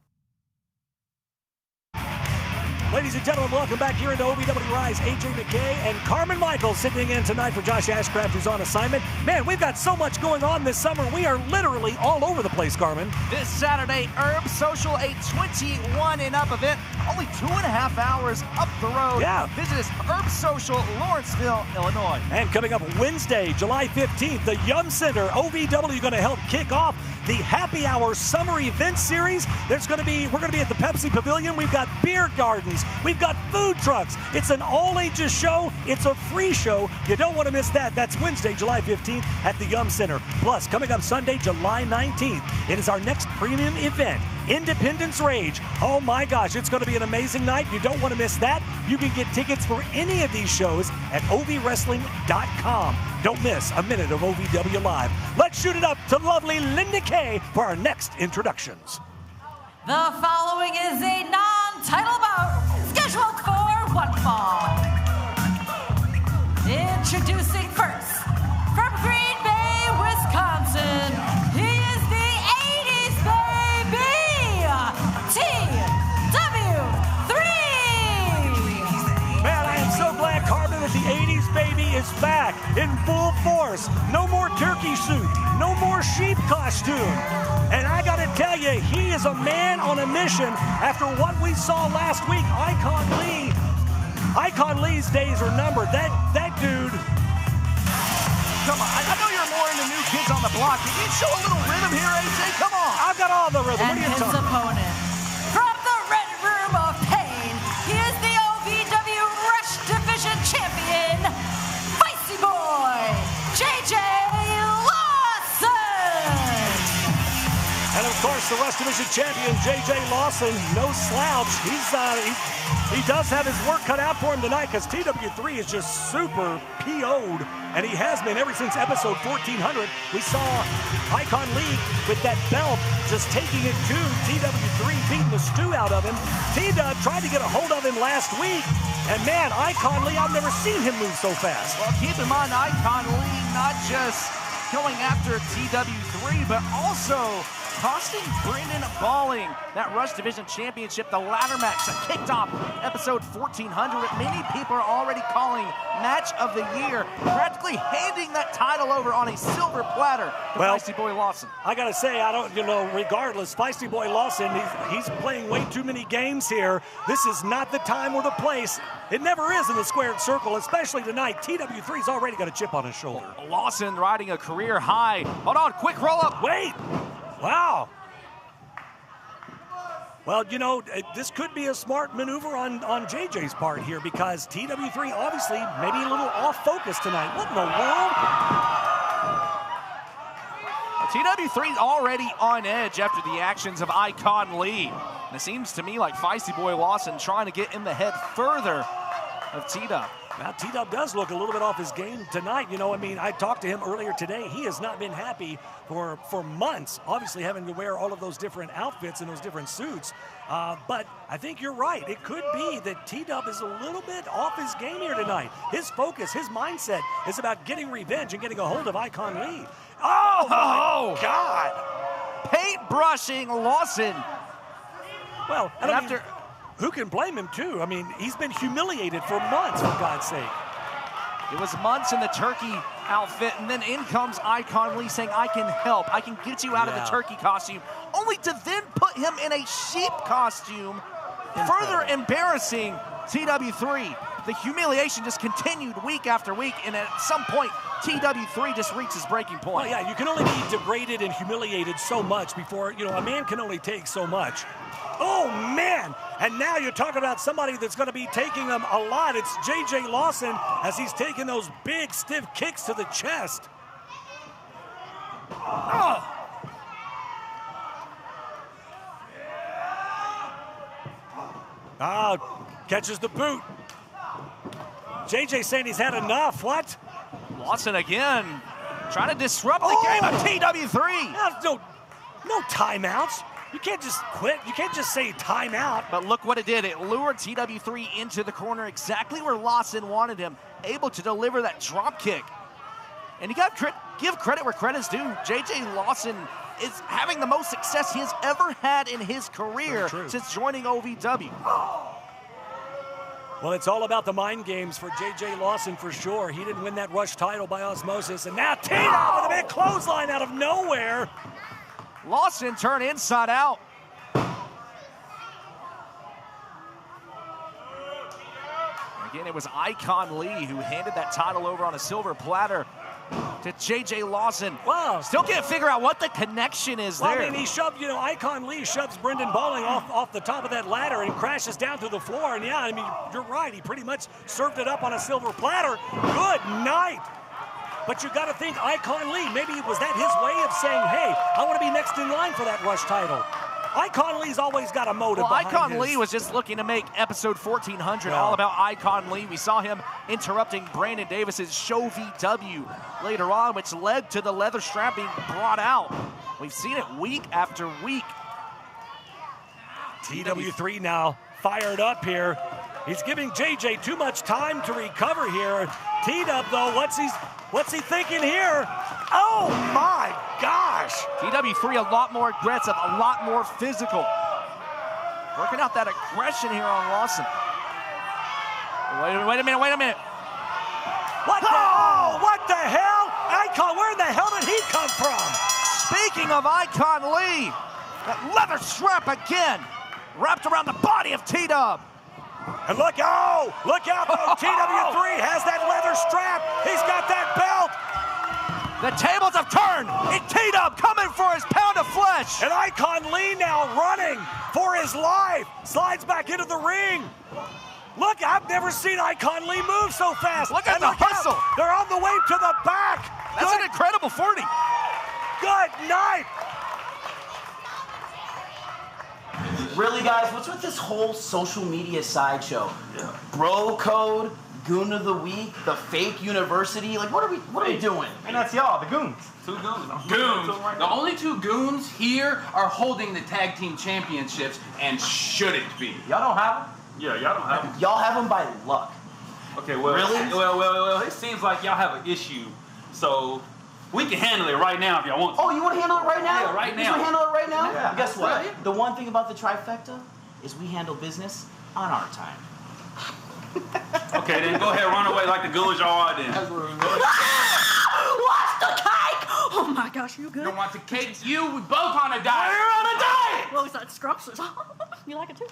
Ladies and gentlemen, welcome back here into OVW RISE. AJ McKay and Carmen Michaels sitting in tonight for Josh Ashcraft, who's on assignment. Man, we've got so much going on this summer. We are literally all over the place, Carmen. This Saturday, Herb Social, a 21 and up event, only 2.5 hours up the road. Yeah. Visit us, Herb Social, Lawrenceville, Illinois. And coming up Wednesday, July 15th, the Yum Center, OVW going to help kick off the Happy Hour Summer Event Series. We're going to be at the Pepsi Pavilion. We've got beer gardens. We've got food trucks. It's an all-ages show. It's a free show. You don't want to miss that. That's Wednesday, July 15th at the Yum Center. Plus, coming up Sunday, July 19th, it is our next premium event, Independence Rage. Oh my gosh, it's going to be an amazing night. You don't want to miss that. You can get tickets for any of these shows at ovwrestling.com. Don't miss a minute of OVW Live. Let's shoot it up to lovely Linda Kay for our next introductions. The following following is a non-title bout scheduled for one fall. Introducing first, from Green Bay, Wisconsin, he is the 80s baby, TW3. Man, I am so glad, Carmen, that the 80s baby is back in full force. No more turkey suit, no more sheep costume. And I gotta tell you, he is a man on a mission after what we saw last week. Icon Lee's days are numbered. That dude. Come on, I know you're more into new kids on the block. Can you show a little rhythm here, AJ? Come on. I've got all the rhythm. And his opponent, from the Red Room of Pain, he is the OVW Rush Division Champion, Feisty Boy, JJ Lawson. And of course, the Rush Division Champion, JJ Lawson, no slouch. He does have his work cut out for him tonight because TW3 is just super PO'd, and he has been ever since episode 1400. We saw Icon Lee with that belt just taking it to TW3, beating the stew out of him. T-Dub tried to get a hold of him last week, and man, Icon Lee, I've never seen him move so fast. Well, keep in mind, Icon Lee not just going after TW3, but also costing Brendan Balling that Rush Division Championship, the ladder match that kicked off episode 1400. Many people are already calling match of the year, practically handing that title over on a silver platter to Feisty Boy Lawson. I gotta say, regardless, Feisty Boy Lawson, he's playing way too many games here. This is not the time or the place. It never is in the squared circle, especially tonight. TW3's already got a chip on his shoulder. Lawson riding a career high. Hold on, quick roll up. Wait. Wow. Well, this could be a smart maneuver on JJ's part here because TW3 obviously maybe a little off focus tonight. What in the world? TW3 already on edge after the actions of Icon Lee. And it seems to me like Feisty Boy Lawson trying to get in the head further of T-Dub. Now, T-Dub does look a little bit off his game tonight. I talked to him earlier today. He has not been happy for months, obviously having to wear all of those different outfits and those different suits. But I think you're right. It could be that T-Dub is a little bit off his game here tonight. His focus, his mindset is about getting revenge and getting a hold of Icon Lee. Oh, my God. Paintbrushing Lawson. Well, and after... Who can blame him, too? I mean, he's been humiliated for months, for God's sake. It was months in the turkey outfit, and then in comes Icon Lee saying, I can help. I can get you out of the turkey costume, only to then put him in a sheep costume, further embarrassing TW3. The humiliation just continued week after week, and at some point, TW3 just reaches breaking point. Well, yeah, you can only be degraded and humiliated so much before, a man can only take so much. Oh, man. And now you're talking about somebody that's going to be taking them a lot. It's JJ Lawson as he's taking those big, stiff kicks to the chest. Oh. Catches the boot. JJ saying he's had enough. What? Lawson again trying to disrupt the game of TW3. No timeouts. You can't just quit. You can't just say timeout. But look what it did. It lured TW3 into the corner exactly where Lawson wanted him, able to deliver that drop kick. And you got to give credit where credit's due. JJ Lawson is having the most success he has ever had in his career since joining OVW. Well, it's all about the mind games for JJ Lawson for sure. He didn't win that Rush title by osmosis. And now Tina with a big clothesline out of nowhere. Lawson turned inside out. Again, it was Icon Lee who handed that title over on a silver platter to JJ Lawson. Wow. Still can't figure out what the connection is there. I mean, he shoved, Icon Lee shoves Brendan Balling off the top of that ladder and crashes down through the floor. And yeah, I mean, you're right. He pretty much served it up on a silver platter. Good night. But you got to think Icon Lee, maybe was that his way of saying, hey, I want to be next in line for that Rush title. Icon Lee's always got a motive behind Icon Lee was just looking to make episode 1400 all about Icon Lee. We saw him interrupting Brandon Davis's ShOVW later on, which led to the leather strap being brought out. We've seen it week after week. TW3 now fired up here. He's giving JJ too much time to recover here. T-Dub, though, what's he thinking here? Oh, my gosh. TW3 a lot more aggressive, a lot more physical. Working out that aggression here on Lawson. Wait a minute. What the hell? Icon, where in the hell did he come from? Speaking of Icon Lee, that leather strap again, wrapped around the body of T-Dub. And look out, though, TW3 has that leather strap. He's got that belt. The tables have turned. T-Dub coming for his pound of flesh. And Icon Lee now running for his life. Slides back into the ring. Look, I've never seen Icon Lee move so fast. Look at the hustle. They're on the way to the back. That's an incredible 40. Good night. Really, guys, what's with this whole social media sideshow? Bro code, goon of the week, the fake university. Like, what are we doing? And that's y'all, the goons. Two goons. The only two goons here are holding the tag team championships and shouldn't be. Y'all don't have them? Yeah, y'all don't have them. Y'all have them by luck. Okay, well, really? Well, it seems like y'all have an issue, so we can handle it right now if y'all want to. Oh, you want to handle it right now? Yeah, right now. You want to handle it right now? Yeah. Guess what? Right. The one thing about the trifecta is we handle business on our time. Okay, then go ahead, run away like the goons y'all are then. What's the cake? Oh my gosh, you good? Don't want the cake. We both on a diet. We're on a diet! Well, it's not scrumptious. You like it too?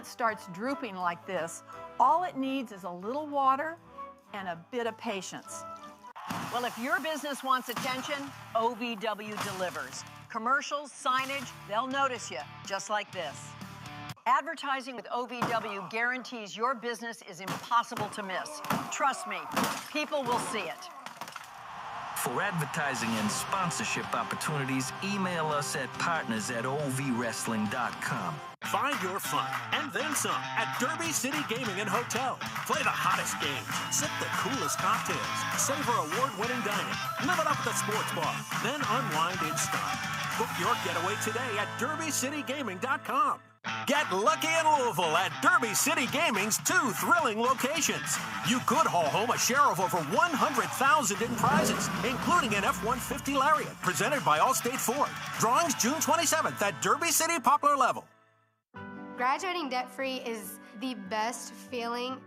Starts drooping like this, all it needs is a little water and a bit of patience. Well, if your business wants attention, OVW delivers. Commercials, signage, they'll notice you, just like this. Advertising with OVW guarantees your business is impossible to miss. Trust me, people will see it. For advertising and sponsorship opportunities, email us at partners@ovwrestling.com. Find your fun and then some at Derby City Gaming and Hotel. Play the hottest games, sip the coolest cocktails, savor award-winning dining, live it up at the sports bar, then unwind in style. Book your getaway today at derbycitygaming.com. Get lucky in Louisville at Derby City Gaming's 2 thrilling locations. You could haul home a share of over $100,000 in prizes, including an F-150 Lariat, presented by Allstate Ford. Drawings June 27th at Derby City Poplar Level. Graduating debt-free is the best feeling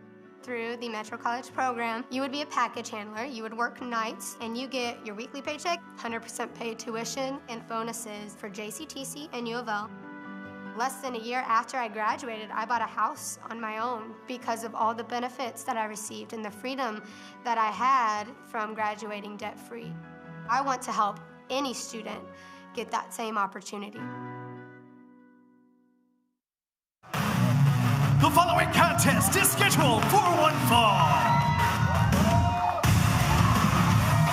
through the Metro College program. You would be a package handler, you would work nights, and you get your weekly paycheck, 100% paid tuition, and bonuses for JCTC and U of L. Less than a year after I graduated, I bought a house on my own because of all the benefits that I received and the freedom that I had from graduating debt-free. I want to help any student get that same opportunity. The following contest is scheduled for one fall.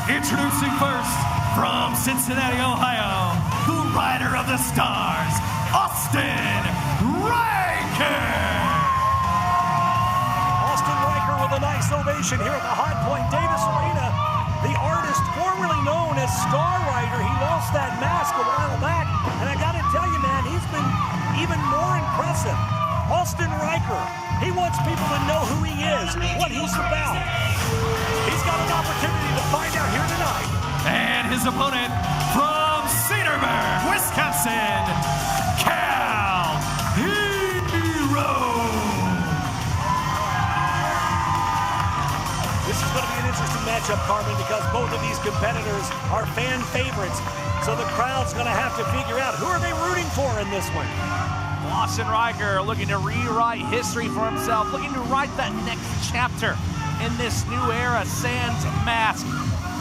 Introducing first, from Cincinnati, Ohio, the Rider of the Stars, Austin Ryker. Austin Ryker with a nice ovation here at the Hotpoint Davis Arena. The artist formerly known as Star Rider, he lost that mask a while back, and I gotta tell you, man, he's been even more impressive. Austin Ryker, he wants people to know who he is, what he's about. He's got an opportunity to find out here tonight. And his opponent from Cedarburg, Wisconsin, Herro. This is going to be an interesting matchup, Carmen, because both of these competitors are fan favorites. So the crowd's going to have to figure out who are they rooting for in this one. Austin Ryker looking to rewrite history for himself, looking to write that next chapter in this new era. Sans mask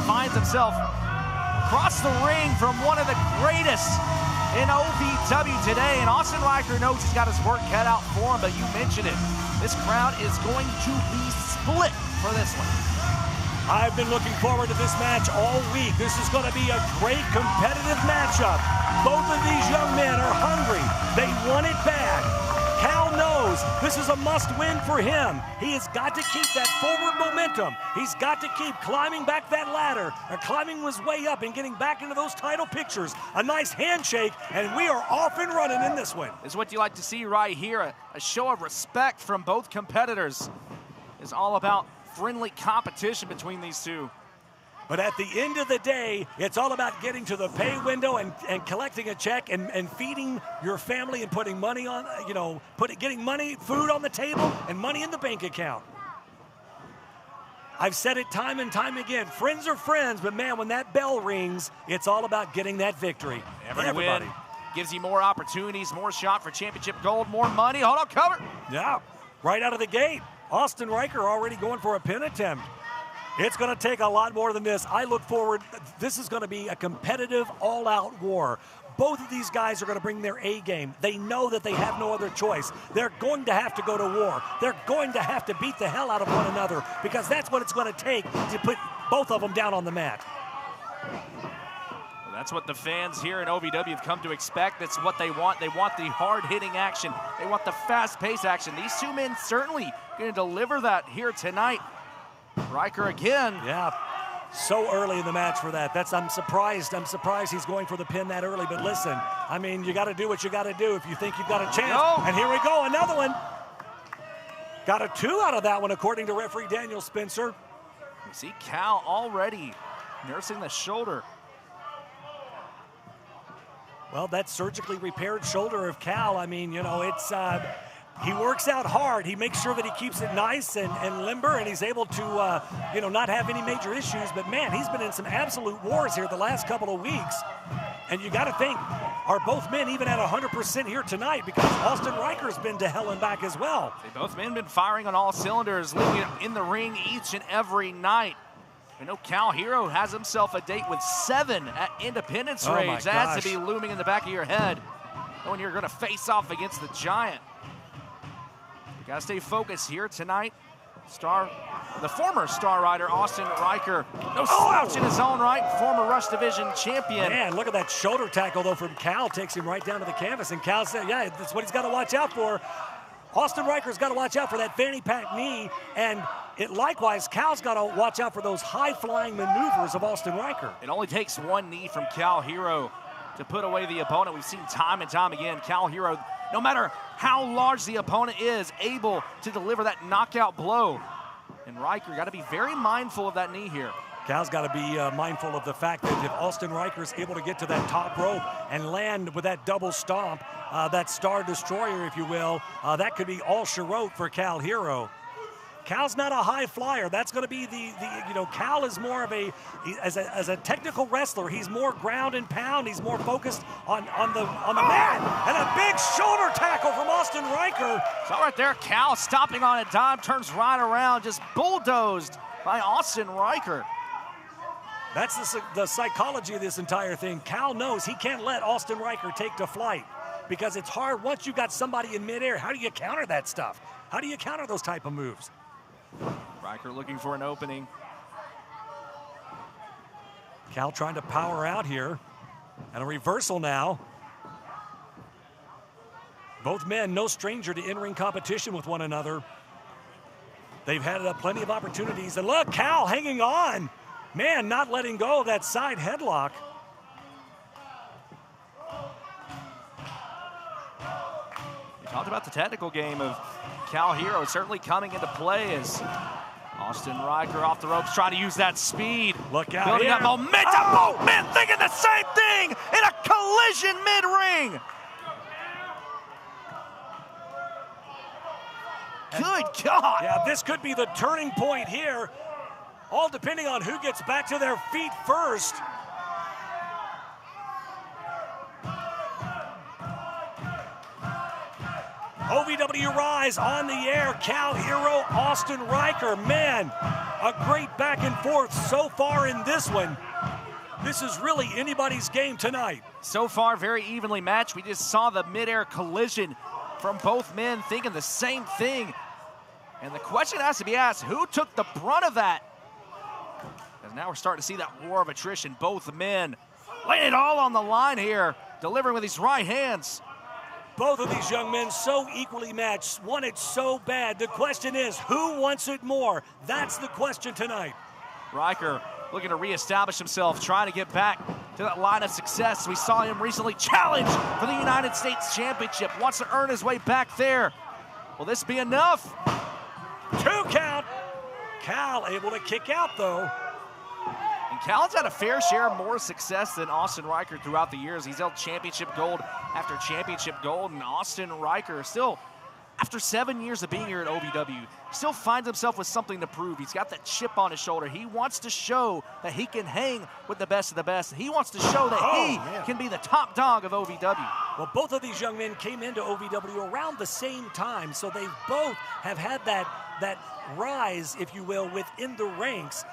finds himself across the ring from one of the greatest in OVW today, and Austin Ryker knows he's got his work cut out for him, but you mentioned it. This crowd is going to be split for this one. I've been looking forward to this match all week. This is going to be a great competitive matchup. Both of these young men are hungry. They want it bad. Cal knows this is a must-win for him. He has got to keep that forward momentum. He's got to keep climbing back that ladder, or climbing his way up and getting back into those title pictures. A nice handshake, and we are off and running in this one. This is what you like to see right here. A show of respect from both competitors. It's all about friendly competition between these two. But at the end of the day, it's all about getting to the pay window and collecting a check and feeding your family and putting money on, getting money, food on the table and money in the bank account. I've said it time and time again, friends are friends, but man, when that bell rings, it's all about getting that victory. Everybody gives you more opportunities, more shot for championship gold, more money. Hold on, cover. Yeah, right out of the gate. Austin Ryker already going for a pin attempt. It's going to take a lot more than this. I look forward. This is going to be a competitive, all-out war. Both of these guys are going to bring their A game. They know that they have no other choice. They're going to have to go to war. They're going to have to beat the hell out of one another because that's what it's going to take to put both of them down on the mat. Well, that's what the fans here in OVW have come to expect. That's what they want. They want the hard-hitting action. They want the fast-paced action. These two men certainly going to deliver that here tonight. Ryker again. Yeah, so early in the match for that. I'm surprised he's going for the pin that early, but listen, I mean, you got to do what you got to do if you think you've got a chance. No. And here we go, another one. Got a 2 out of that one, according to referee Daniel Spencer. You see Cal already nursing the shoulder. Well, that surgically repaired shoulder of Cal, I mean, it's... he works out hard. He makes sure that he keeps it nice and limber, and he's able to, not have any major issues. But, man, he's been in some absolute wars here the last couple of weeks. And you got to think, are both men even at 100% here tonight? Because Austin Ryker's been to hell and back as well. Both men been firing on all cylinders, leaving it in the ring each and every night. I know Cal Herro has himself a date with 7 at Independence Rage. That has to be looming in the back of your head when you're going to face off against the Giant. Gotta stay focused here tonight. The former Star Rider, Austin Ryker. No slouch in his own right, former Rush Division champion. Man, look at that shoulder tackle, though, from Cal. Takes him right down to the canvas, and Cal said, yeah, that's what he's got to watch out for. Austin Ryker's got to watch out for that fanny pack knee, and likewise, Cal's got to watch out for those high-flying maneuvers of Austin Ryker. It only takes one knee from Cal Herro to put away the opponent. We've seen time and time again, Cal Herro, no matter how large the opponent is, able to deliver that knockout blow. And Ryker got to be very mindful of that knee here. Cal's got to be mindful of the fact that if Austin Ryker is able to get to that top rope and land with that double stomp, that Star Destroyer, if you will, that could be all she wrote for Cal Herro. Cal's not a high flyer. That's going to be Cal is more of as a technical wrestler, he's more ground and pound. He's more focused on the mat. And a big shoulder tackle from Austin Ryker. So right there, Cal stopping on a dime, turns right around, just bulldozed by Austin Ryker. That's the psychology of this entire thing. Cal knows he can't let Austin Ryker take to flight because it's hard once you got somebody in midair. How do you counter that stuff? How do you counter those type of moves? Ryker looking for an opening. Cal trying to power out here. And a reversal now. Both men no stranger to in-ring competition with one another. They've had plenty of opportunities. And look, Cal hanging on. Man, not letting go of that side headlock. We talked about the technical game of Cal Herro certainly coming into play as Austin Ryker off the ropes trying to use that speed. Look out building here. Up momentum. Both men thinking the same thing in a collision mid-ring. Good God. Yeah, this could be the turning point here. All depending on who gets back to their feet first. OVW Rise on the air. Cal Herro, Austin Ryker. Man, a great back and forth so far in this one. This is really anybody's game tonight. So far, very evenly matched. We just saw the midair collision from both men thinking the same thing. And the question has to be asked, who took the brunt of that? Because now we're starting to see that war of attrition. Both men laying it all on the line here, delivering with these right hands. Both of these young men so equally matched, want it so bad. The question is, who wants it more? That's the question tonight. Ryker looking to reestablish himself, trying to get back to that line of success. We saw him recently challenge for the United States Championship. Wants to earn his way back there. Will this be enough? 2 count. Cal able to kick out, though. And Cal's had a fair share more success than Austin Ryker throughout the years. He's held championship gold after championship gold, and Austin Ryker still, after 7 years of being here at OVW, still finds himself with something to prove. He's got that chip on his shoulder. He wants to show that he can hang with the best of the best. He wants to show that he can be the top dog of OVW. Well, both of these young men came into OVW around the same time, so they both have had that rise, if you will, within the ranks.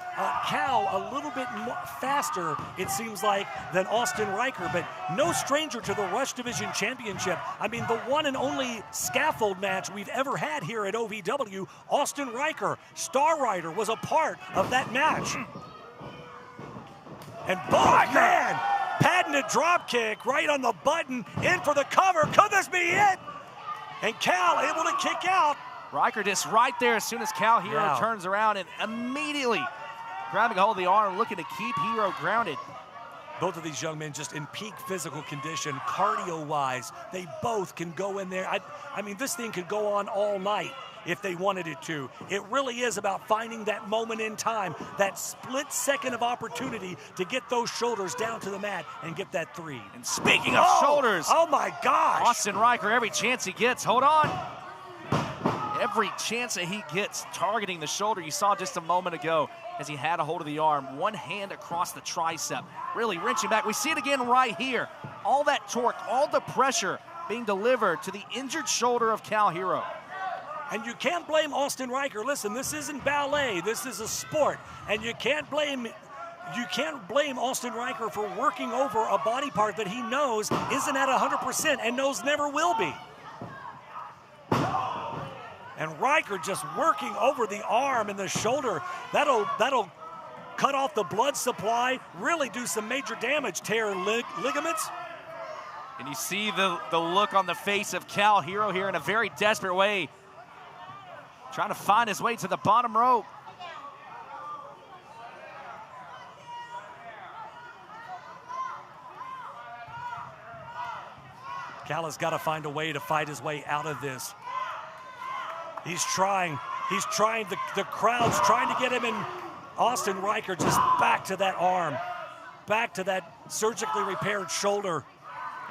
Cal a little bit more faster, it seems like, than Austin Ryker, but no stranger to the Rush Division Championship. I mean, the one and only scaffold match we've ever had here at OVW, Austin Ryker, Star Rider, was a part of that match. And both, man, patented drop kick right on the button, in for the cover. Could this be it? And Cal able to kick out. Ryker just right there as soon as Cal Herro turns around and immediately grabbing a hold of the arm, looking to keep Herro grounded. Both of these young men just in peak physical condition, cardio-wise. They both can go in there. I mean, this thing could go on all night if they wanted it to. It really is about finding that moment in time, that split second of opportunity to get those shoulders down to the mat and get that 3. And speaking of shoulders. Oh my gosh. Austin Ryker, every chance he gets, hold on. Every chance that he gets targeting the shoulder. You saw just a moment ago as he had a hold of the arm, one hand across the tricep, really wrenching back. We see it again right here. All that torque, all the pressure being delivered to the injured shoulder of Cal Herro. And you can't blame Austin Ryker. Listen, this isn't ballet. This is a sport. And you can't blame Austin Ryker for working over a body part that he knows isn't at 100% and knows never will be. And Ryker just working over the arm and the shoulder. That'll cut off the blood supply, really do some major damage, tear ligaments. And you see the look on the face of Cal Herro here in a very desperate way, trying to find his way to the bottom rope. Cal has got to find a way to fight his way out of this. He's trying, the crowd's trying to get him in. Austin Ryker just back to that arm, back to that surgically repaired shoulder.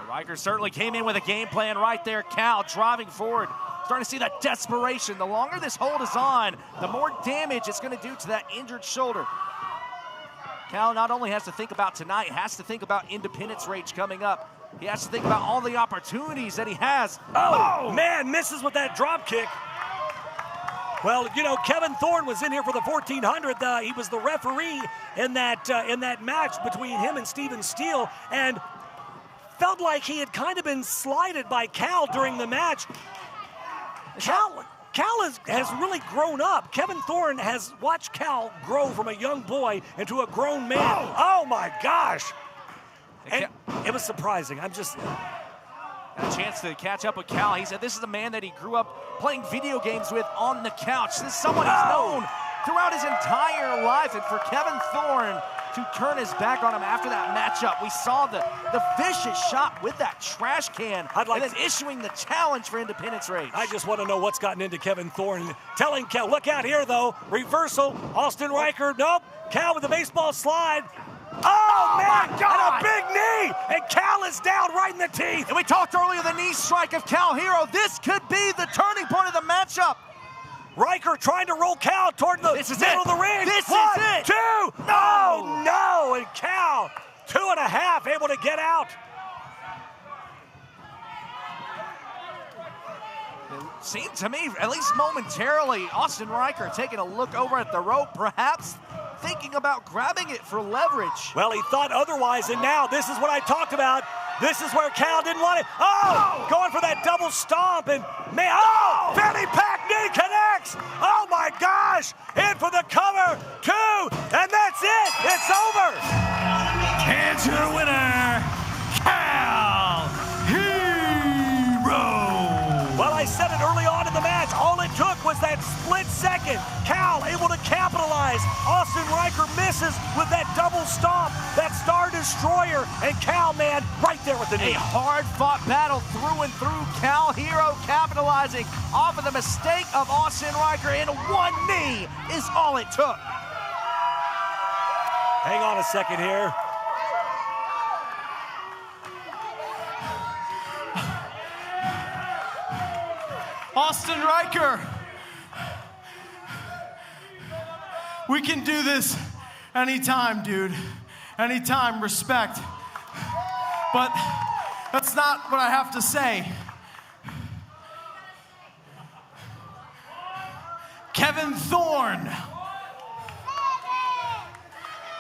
Ryker certainly came in with a game plan right there. Cal driving forward, starting to see that desperation. The longer this hold is on, the more damage it's going to do to that injured shoulder. Cal not only has to think about tonight, has to think about Independence Rage coming up. He has to think about all the opportunities that he has. Oh, man, misses with that drop kick. Well, you know, Kevin Thorne was in here for the 1400. He was the referee in that match between him and Steven Steele, and felt like he had kind of been slighted by Cal during the match. Cal has really grown up. Kevin Thorne has watched Cal grow from a young boy into a grown man. Oh my gosh. And it was surprising. I'm just... Had a chance to catch up with Cal. He said this is a man that he grew up playing video games with on the couch. This is someone he's known throughout his entire life. And for Kevin Thorne to turn his back on him after that matchup, we saw the vicious shot with that trash can and then issuing the challenge for Independence Rage. I just want to know what's gotten into Kevin Thorne. Telling Cal, look out here though, reversal, Austin Ryker, nope, Cal with the baseball slide. Oh, man, and a big knee, and Cal is down right in the teeth. And we talked earlier the knee strike of Cal Herro. This could be the turning point of the matchup. Ryker trying to roll Cal toward the middle of the ring. This is it. 2. No, and Cal, 2.5, able to get out. It seemed to me, at least momentarily, Austin Ryker taking a look over at the rope, perhaps thinking about grabbing it for leverage. Well, he thought otherwise, and now this is what I talked about. This is where Cal didn't want it. Oh, going for that double stomp, and man, oh, fanny pack knee connects. Oh my gosh, in for the cover, 2, and that's it. It's over. And your winner, Cal Herro. Well, I said it early on in the match. All it took was that split second. Cal able to capitalize. Austin Ryker misses with that double stomp, that Star Destroyer, and Cal, man, right there with the knee. A hard-fought battle through and through. Cal Herro capitalizing off of the mistake of Austin Ryker, and one knee is all it took. Hang on a second here. Austin Ryker, we can do this anytime, dude. Anytime, respect. But that's not what I have to say. Kevin Thorne,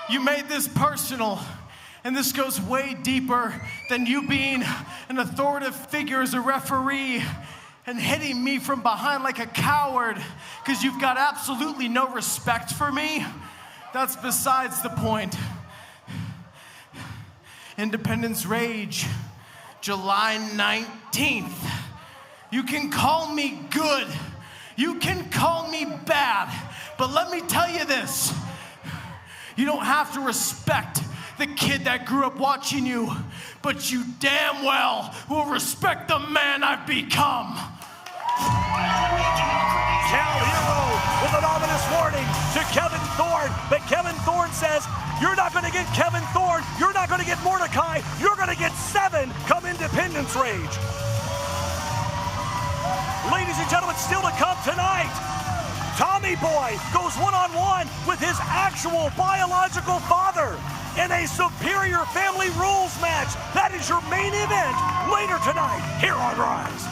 you made this personal, and this goes way deeper than you being an authoritative figure as a referee and hitting me from behind like a coward because you've got absolutely no respect for me. That's besides the point. Independence Rage, July 19th. You can call me good, you can call me bad, but let me tell you this. You don't have to respect the kid that grew up watching you, but you damn well will respect the man I've become. Cal Herro with an ominous warning to Kevin Thorne, but Kevin Thorne says, you're not going to get Kevin Thorne, you're not going to get Mordecai, you're going to get 7 come Independence Rage. Ladies and gentlemen, still to come tonight, Tommy Boy goes one-on-one with his actual biological father in a Superior Family Rules match. That is your main event later tonight here on Rise.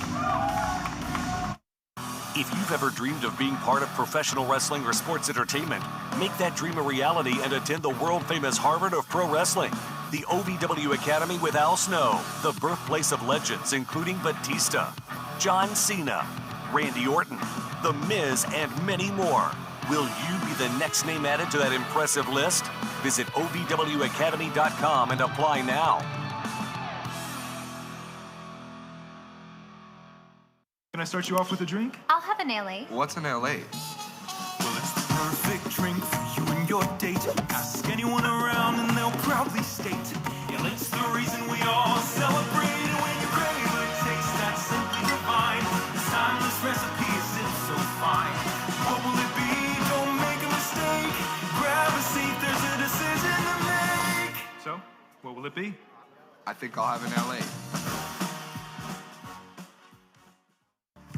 If you've ever dreamed of being part of professional wrestling or sports entertainment, make that dream a reality and attend the world-famous Harvard of Pro Wrestling, the OVW Academy with Al Snow, the birthplace of legends including Batista, John Cena, Randy Orton, The Miz, and many more. Will you be the next name added to that impressive list? Visit OVWacademy.com and apply now. Can I start you off with a drink? I'll have an LA. What's an LA? Well, it's the perfect drink for you and your date. Ask anyone around and they'll proudly state LA's the reason we all celebrate. And when you crave a taste that's simply divine, this timeless recipe is so fine. What will it be? Don't make a mistake. Grab a seat, there's a decision to make. So, what will it be? I think I'll have an LA.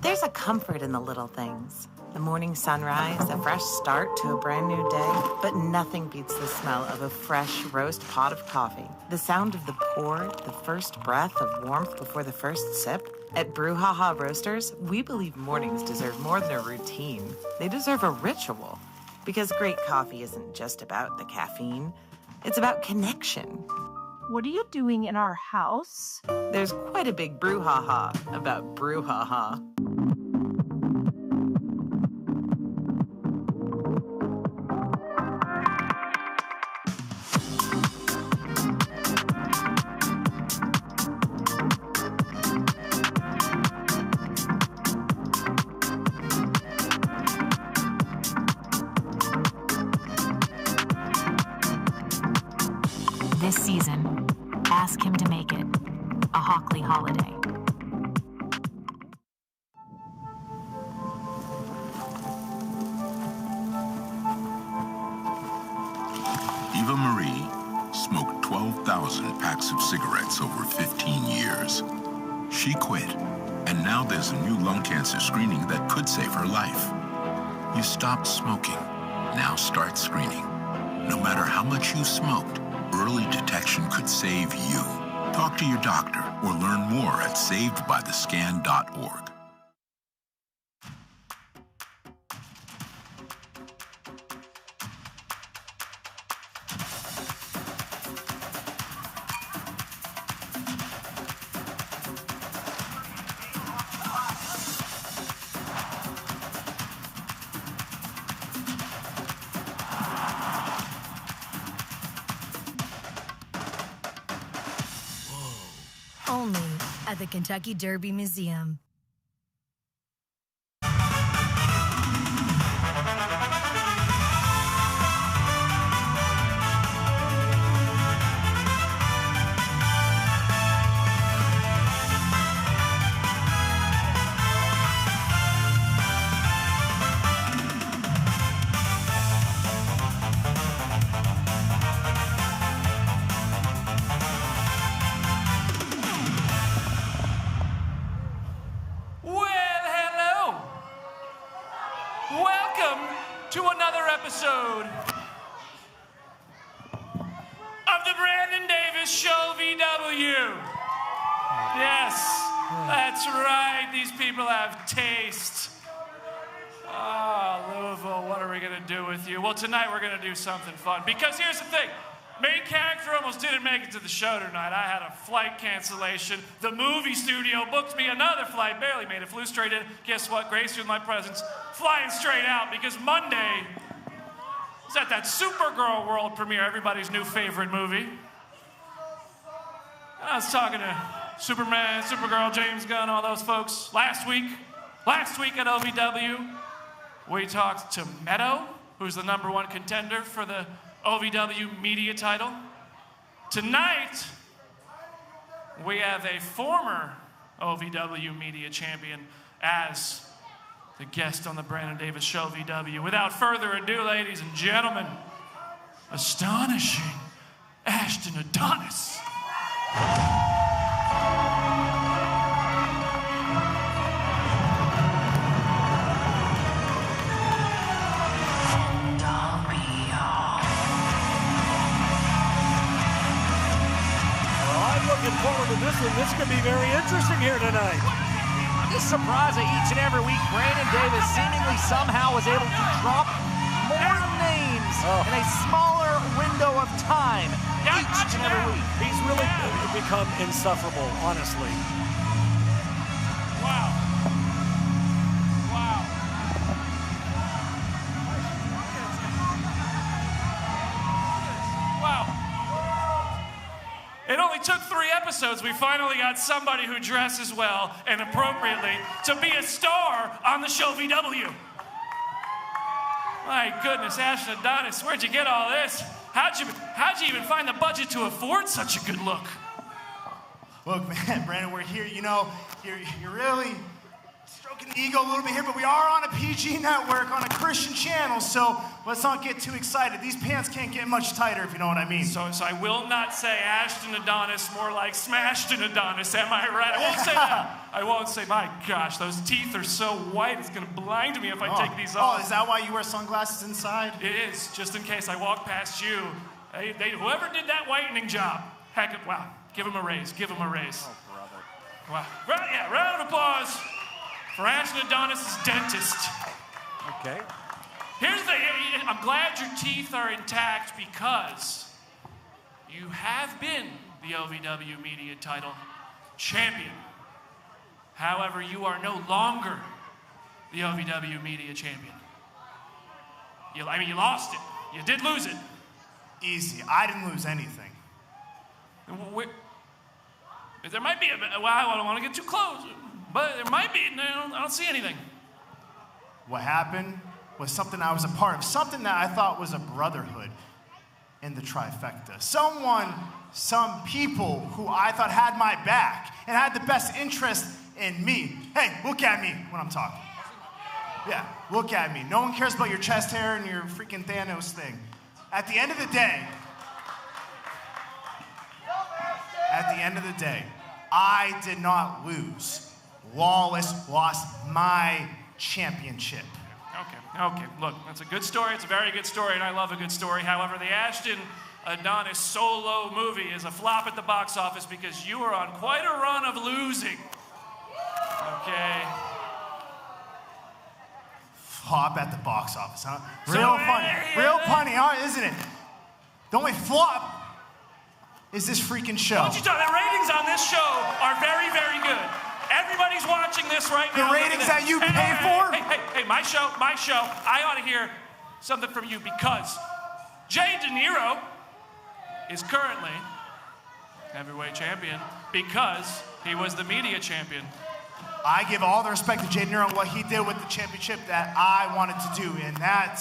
There's a comfort in the little things. The morning sunrise, a fresh start to a brand new day, but nothing beats the smell of a fresh roast pot of coffee. The sound of the pour, the first breath of warmth before the first sip. At Brouhaha Roasters, we believe mornings deserve more than a routine. They deserve a ritual. Because great coffee isn't just about the caffeine, it's about connection. What are you doing in our house? There's quite a big brouhaha about Brouhaha. This season, ask him to make it a Hockley holiday. Eva Marie smoked 12,000 packs of cigarettes over 15 years. She quit, and now there's a new lung cancer screening that could save her life. You stopped smoking, now start screening. No matter how much you smoked, early detection could save you. Talk to your doctor or learn more at savedbythescan.org. at the Kentucky Derby Museum. To another episode of the Brandon Davis ShOVW. Yes, that's right. These people have taste. Oh, Louisville, what are we going to do with you? Well, tonight we're going to do something fun. Because here's the thing. Main character almost didn't make it to the show tonight. I had a flight cancellation. The movie studio booked me another flight. Barely made it. Flew straight in. Guess what? Graced you with my presence. Flying straight out because Monday is at that Supergirl world premiere, everybody's new favorite movie. I was talking to Superman, Supergirl, James Gunn, all those folks last week at OVW. We talked to Maddo, who's the #1 contender for the OVW media title. Tonight, we have a former OVW media champion as the guest on the Brandon Davis ShOVW. Without further ado, ladies and gentlemen, astonishing Ashton Adonis. Looking forward to this one. This could be very interesting here tonight. Just surprising each and every week, Brandon Davis seemingly somehow was able to drop more names in a smaller window of time each and every week. He's really become insufferable, honestly. Wow. Wow. Wow. It only took 3 episodes. We finally got somebody who dresses well and appropriately to be a star on the ShOVW. My goodness, Ashton Adonis, where'd you get all this? How'd you even find the budget to afford such a good look? Look, man, Brandon, we're here. You know, you're really stroking the ego a little bit here, but we are on a PG network, on a Christian channel, so let's not get too excited. These pants can't get much tighter, if you know what I mean. So I will not say Ashton Adonis, more like Smashton Adonis, am I right? I won't say that. I won't say, my gosh, those teeth are so white, it's gonna blind me if I take these off. Oh, is that why you wear sunglasses inside? It is, just in case I walk past you. Whoever did that whitening job, heck, wow, give him a raise, give him a raise. Oh, brother. Wow, yeah, round of applause for Ashton Adonis' dentist. Okay. Here's the thing, I'm glad your teeth are intact because you have been the OVW media title champion. However, you are no longer the OVW media champion. You lost it. You did lose it. Easy, I didn't lose anything. There might be well, I don't want to get too close, but there might be, I don't see anything. What happened was something I was a part of, something that I thought was a brotherhood in the trifecta. Some people who I thought had my back and had the best interest in me. Hey, look at me when I'm talking. Yeah, look at me. No one cares about your chest hair and your freaking Thanos thing. At the end of the day, I did not lose. Lawless lost my championship. Okay, look, that's a good story. It's a very good story, and I love a good story. However, the Ashton Adonis solo movie is a flop at the box office because you are on quite a run of losing. Okay. Flop at the box office, huh? Real funny, isn't it? The only flop is this freaking show. Don't you tell me, the ratings on this show are very, very good. Everybody's watching this right now. The ratings that you pay for? Hey, my show. I ought to hear something from you because DeNiro is currently heavyweight champion because He was the media champion. I give all the respect to DeNiro and what he did with the championship that I wanted to do, and that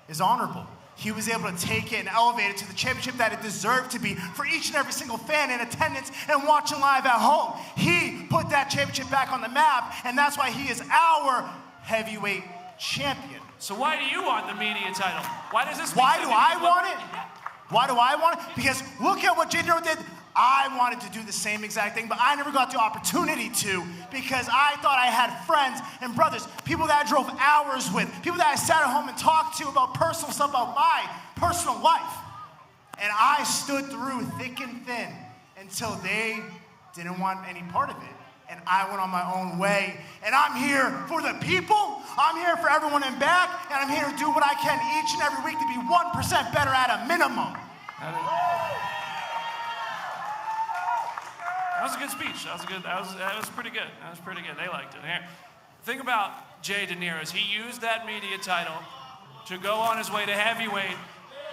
is honorable. He was able to take it and elevate it to the championship that it deserved to be for each and every single fan in attendance and watching live at home. He put that championship back on the map, and that's why he is our heavyweight champion. So why do you want the media title? Why does this? Why do I want it? Why do I want it? Because look at what DeNiro did. I wanted to do the same exact thing, but I never got the opportunity to because I thought I had friends and brothers, people that I drove hours with, people that I sat at home and talked to about personal stuff, about my personal life. And I stood through thick and thin until they didn't want any part of it. And I went on my own way. And I'm here for the people. I'm here for everyone in back. And I'm here to do what I can each and every week to be 1% better at a minimum. That was a good speech. That was pretty good. That was pretty good. They liked it. Here, think about Jay DeNiro. He used that media title to go on his way to heavyweight,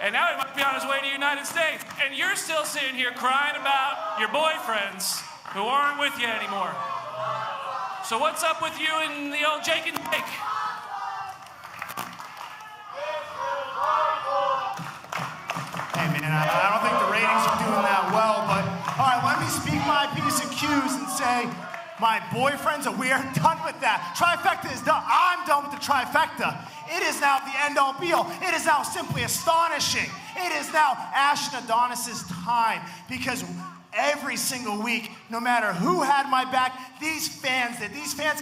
and now he might be on his way to United States. And you're still sitting here crying about your boyfriends who aren't with you anymore. So what's up with you and the old Jake and Jake? Hey man, I don't think the ratings are doing that well, but all right, let me speak my P's and Q's and say my boyfriends, we are done with that. Trifecta is done. I'm done with the trifecta. It is now the end-all be-all. It is now simply astonishing. It is now Ashton Adonis' time because every single week, no matter who had my back, these fans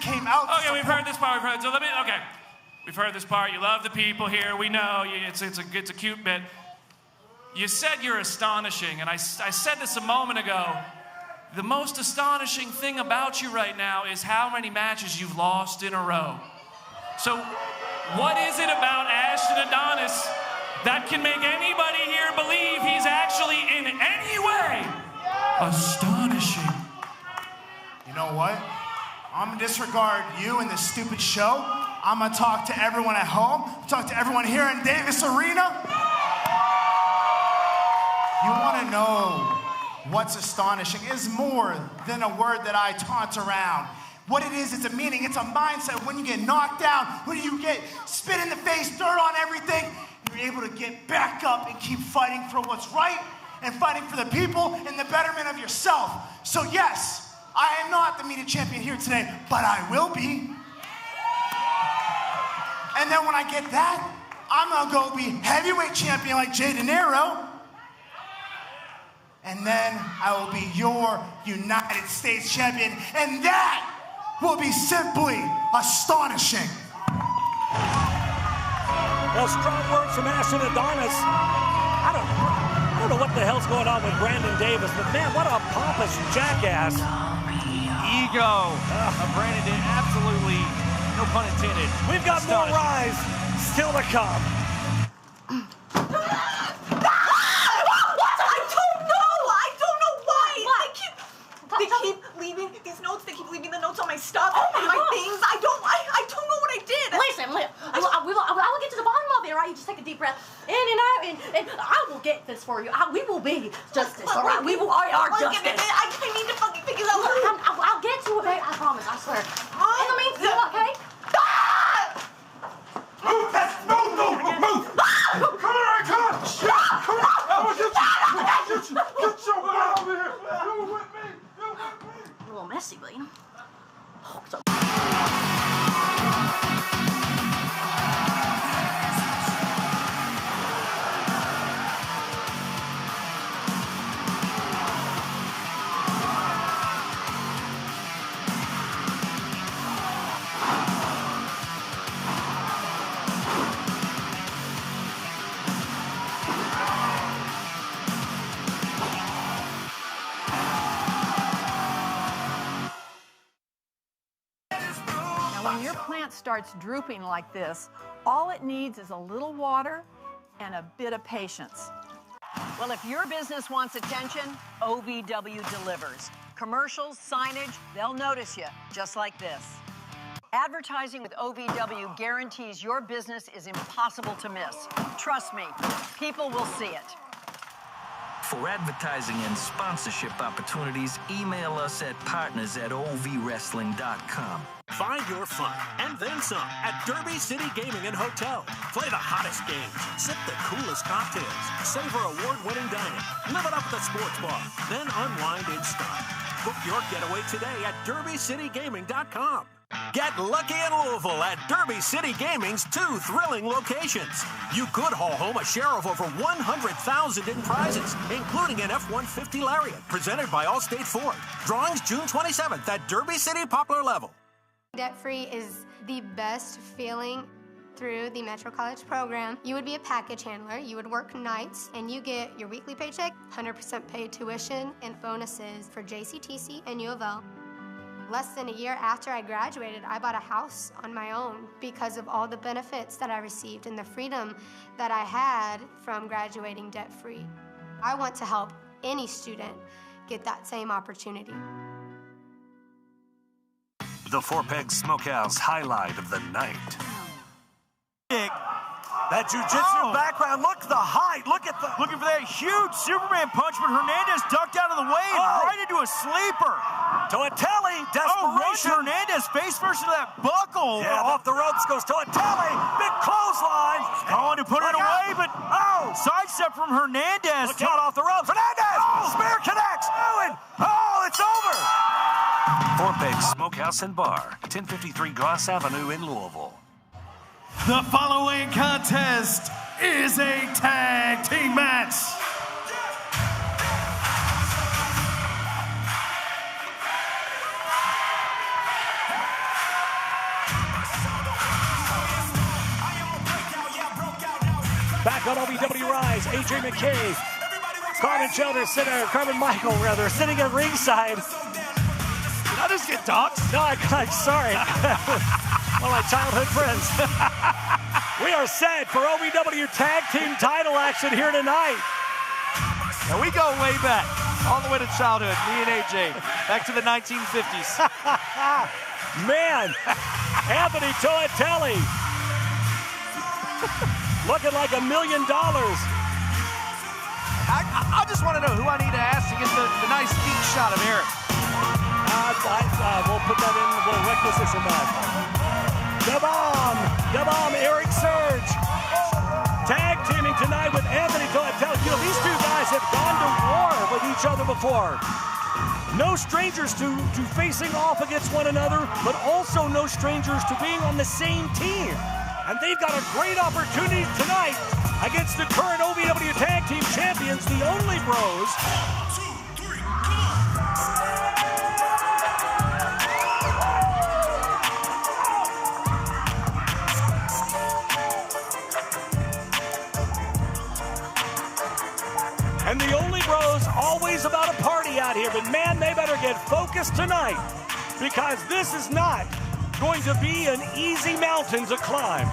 came out. Okay, we've heard this part. We've heard this part. You love the people here. We know it's a cute bit. You said you're astonishing, and I said this a moment ago. The most astonishing thing about you right now is how many matches you've lost in a row. So what is it about Ashton Adonis that can make anybody here believe he's actually in any way astonishing? You know what? I'm gonna disregard you and this stupid show. I'm gonna talk to everyone at home, talk to everyone here in Davis Arena. You wanna know what's astonishing is more than a word that I taunt around. What it is, it's a meaning, it's a mindset. When you get knocked down, when you get spit in the face, dirt on everything, you're able to get back up and keep fighting for what's right and fighting for the people and the betterment of yourself. So yes, I am not the media champion here today, but I will be. And then when I get that, I'm gonna go be heavyweight champion like Jay DeNiro. And then I will be your United States champion, and that will be simply astonishing. Well, strong words from Ashton Adonis. I don't know what the hell's going on with Brandon Davis, but man, what a pompous jackass. Ego. Brandon Davis, absolutely, no pun intended. We've got more Rise still to come. They keep leaving these notes. They keep leaving the notes on my stuff and my things. I don't know what I did. Listen, I will get to the bottom of it, right? You just take a deep breath in and out, and I will get this for you. We will be justice, all right? We are justice. I need to fucking figure that out. I'll get to it, babe. I promise. I swear. In the meantime, okay? Move! Move! Come on, Ryker! Come on! Get your butt over here! You with me? A little messy, but you know. When your plant starts drooping like this, all it needs is a little water and a bit of patience. Well, if your business wants attention, OVW delivers. Commercials, signage, they'll notice you, just like this. Advertising with OVW guarantees your business is impossible to miss. Trust me, people will see it. For advertising and sponsorship opportunities, email us at partners@ovwrestling.com. Find your fun and then some at Derby City Gaming and Hotel. Play the hottest games, sip the coolest cocktails, savor award-winning dining, live it up at the sports bar, then unwind in style. Book your getaway today at derbycitygaming.com. Get lucky in Louisville at Derby City Gaming's 2 thrilling locations. You could haul home a share of over $100,000 in prizes, including an F-150 Lariat, presented by Allstate Ford. Drawings June 27th at Derby City Poplar Level. Debt-free is the best feeling through the Metro College program. You would be a package handler, you would work nights, and you get your weekly paycheck, 100% paid tuition, and bonuses for JCTC and U of L. Less than a year after I graduated, I bought a house on my own because of all the benefits that I received and the freedom that I had from graduating debt-free. I want to help any student get that same opportunity. The Four Pegs Smokehouse highlight of the night. That jiu-jitsu background, look the height, looking for that huge Superman punch, but Hernandez ducked out of the way and right into a sleeper. Toatele, desperation. Hernandez face first to that buckle. Yeah, off the ropes goes Toatele, big clothesline. Going to put it away, but sidestep from Hernandez. Look out off the ropes, Hernandez, spear connects, it's over. Four Pegs Smokehouse and Bar, 1053 Goss Avenue in Louisville. The following contest is a tag team match. Back on OVW Rise, AJ McKay, Carmen Michael sitting at ringside. Did I just get doxxed? No, I'm sorry. One of my childhood friends. We are set for OVW Tag Team title action here tonight. Now we go way back, all the way to childhood, me and AJ, back to the 1950s. Man, Anthony Toatele, looking like $1 million. I just want to know who I need to ask to get the nice feet shot of Erik. We'll put that in, we'll requisition that. The bomb, Erik Surge. Tag teaming tonight with Anthony Toatele. You know, these two guys have gone to war with each other before. No strangers to facing off against one another, but also no strangers to being on the same team. And they've got a great opportunity tonight against the current OVW Tag Team Champions, the Only Bros. And the Only Bros, always about a party out here, but man, they better get focused tonight because this is not going to be an easy mountain to climb.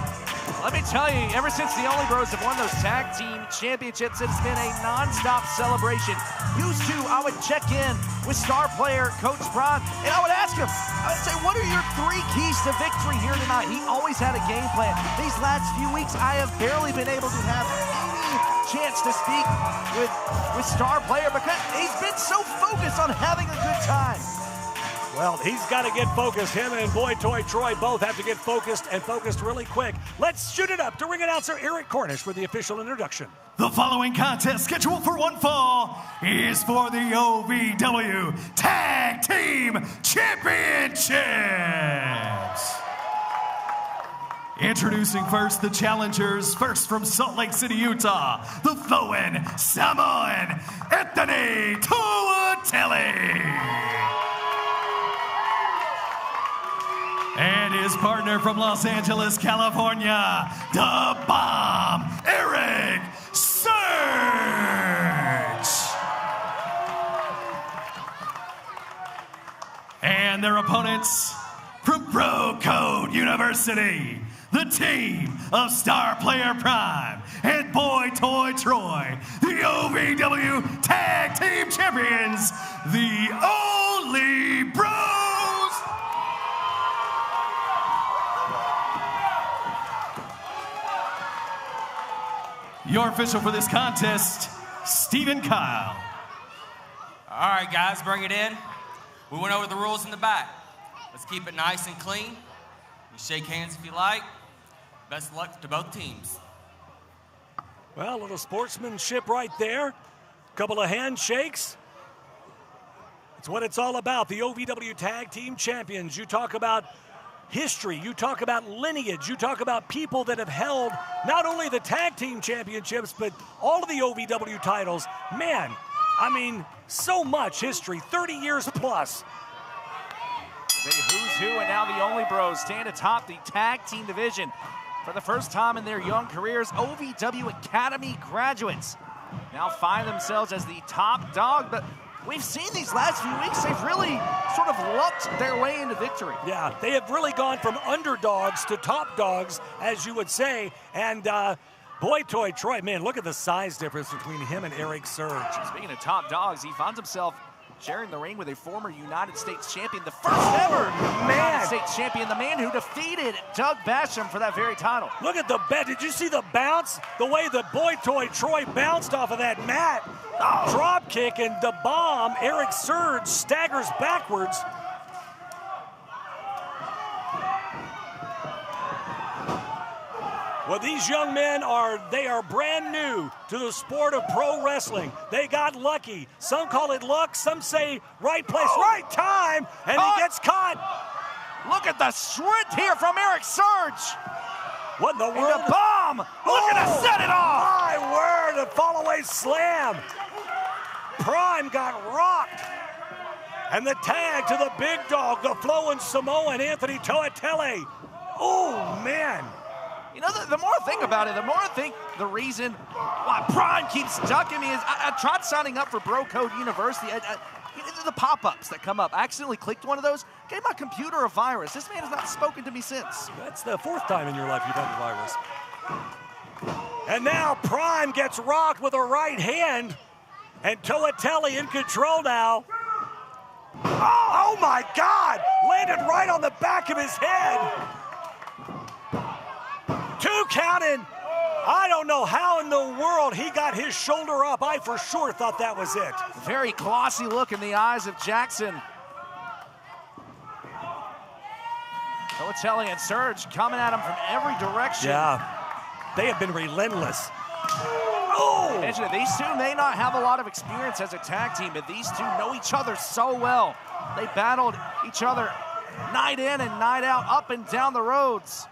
Let me tell you, ever since the Only Bros have won those tag team championships, it's been a non-stop celebration. Used to, I would check in with star player Coach Braun, and I would ask him, I would say, what are your 3 keys to victory here tonight? He always had a game plan. These last few weeks, I have barely been able to have any chance to speak with star player because he's been so focused on having a good time. Well, he's got to get focused. Him and Boy Toy Troy both have to get focused and focused really quick. Let's shoot it up to ring announcer Erik Cornish for the official introduction. The following contest, scheduled for one fall, is for the OVW Tag Team Championships. Introducing first the challengers, first from Salt Lake City, Utah, the flowing Samoan Anthony Toatele. And his partner from Los Angeles, California, the Bomb, Erik Surge. And their opponents from Bro Code University, the team of Star Player Prime and Boy Toy Troy, the OVW Tag Team Champions, the Only Bros. Your official for this contest, Stephen Kyle. All right, guys, bring it in. We went over the rules in the back. Let's keep it nice and clean. You shake hands if you like. Best of luck to both teams. Well, a little sportsmanship right there. Couple of handshakes. It's what it's all about. The OVW Tag Team Champions. You talk about history. You talk about lineage. You talk about people that have held not only the Tag Team Championships, but all of the OVW titles. Man, I mean, so much history. 30 years plus. The who's who and now the only bros stand atop the tag team division. For the first time in their young careers, OVW Academy graduates now find themselves as the top dog. But we've seen these last few weeks, they've really sort of lucked their way into victory. Yeah, they have really gone from underdogs to top dogs, as you would say. And boy, Toy Troy, man, look at the size difference between him and Erik Surge. Speaking of top dogs, he finds himself sharing the ring with a former United States champion, the first ever United States champion, the man who defeated Doug Basham for that very title. Look at the bet. Did you see the bounce? The way the boy Toy Troy bounced off of that mat. Drop kick and the bomb. Erik Surge staggers backwards. Well, these young men they are brand new to the sport of pro wrestling. They got lucky. Some call it luck, some say right place, right time, and he gets caught. Look at the sprint here from Erik Surge. What in the world? And the bomb, looking to set it off. My word, a fall-away slam. Prime got rocked. And the tag to the big dog, the flowing Samoan, Anthony Toatele. Oh, man. You know, the more I think about it, the more I think the reason why Prime keeps ducking me is I tried signing up for Bro Code University. The pop-ups that come up. I accidentally clicked one of those, gave my computer a virus. This man has not spoken to me since. That's the fourth time in your life you've had the virus. And now Prime gets rocked with a right hand, and Toatele in control now. Oh my God! Landed right on the back of his head. 2 counting. I don't know how in the world he got his shoulder up. I for sure thought that was it. Very glossy look in the eyes of Jackson. Toatele and Surge coming at him from every direction. Yeah, they have been relentless. Oh! Mention it, these two may not have a lot of experience as a tag team, but these two know each other so well. They battled each other night in and night out, up and down the roads.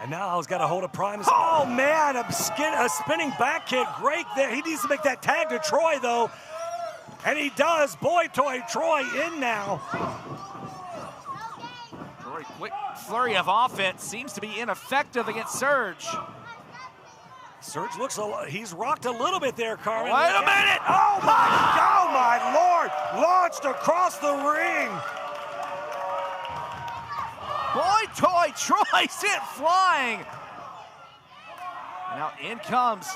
And now he's got a hold of Prime. Oh, man, a spinning back kick. Great there. He needs to make that tag to Troy, though. And he does. Boy, Toy Troy in now. Troy, quick flurry of offense. Seems to be ineffective against Surge. Surge looks he's rocked a little bit there, Carmen. Wait a minute. Oh, my Lord. Launched across the ring. Boy, Toy Troy sent flying. Now in comes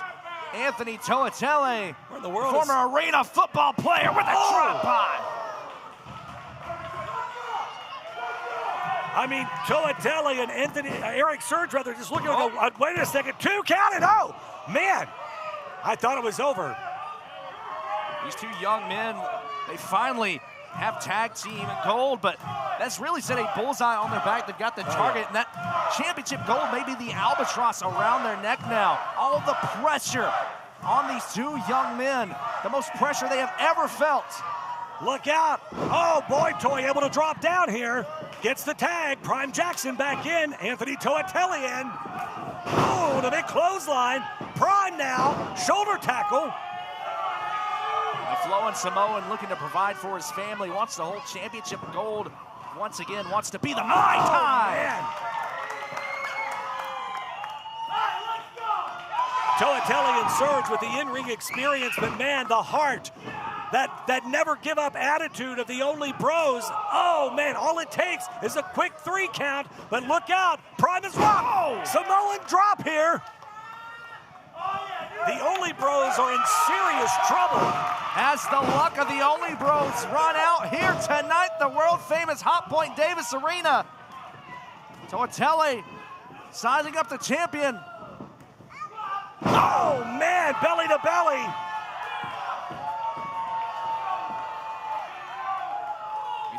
Anthony Toatele, where in the world former arena football player with a tripod. I mean, Toatele and Erik Surge, rather, just looking and go, wait a second, 2 counted. Oh, man, I thought it was over. These two young men, they finally have tag team gold, but that's really set a bullseye on their back. They've got the target, and that championship gold may be the albatross around their neck now. All the pressure on these two young men, the most pressure they have ever felt. Look out. Oh, boy, Toy able to drop down here. Gets the tag. Prime Jackson back in. Anthony Toatele in. Oh, the big clothesline. Prime now. Shoulder tackle. The flowing Samoan looking to provide for his family, wants to hold championship gold once again, wants to be the Mai Tai. Man. Toatele and Surge with the in-ring experience, but man, the heart, that never give up attitude of the only bros. Oh man, all it takes is a quick 3 count, but look out, Prime is rocked. Samoan drop here. The Only Bros are in serious trouble. As the luck of the Only Bros run out here tonight, the world-famous Hotpoint Davis Arena. Toatele sizing up the champion. Oh, man, belly to belly.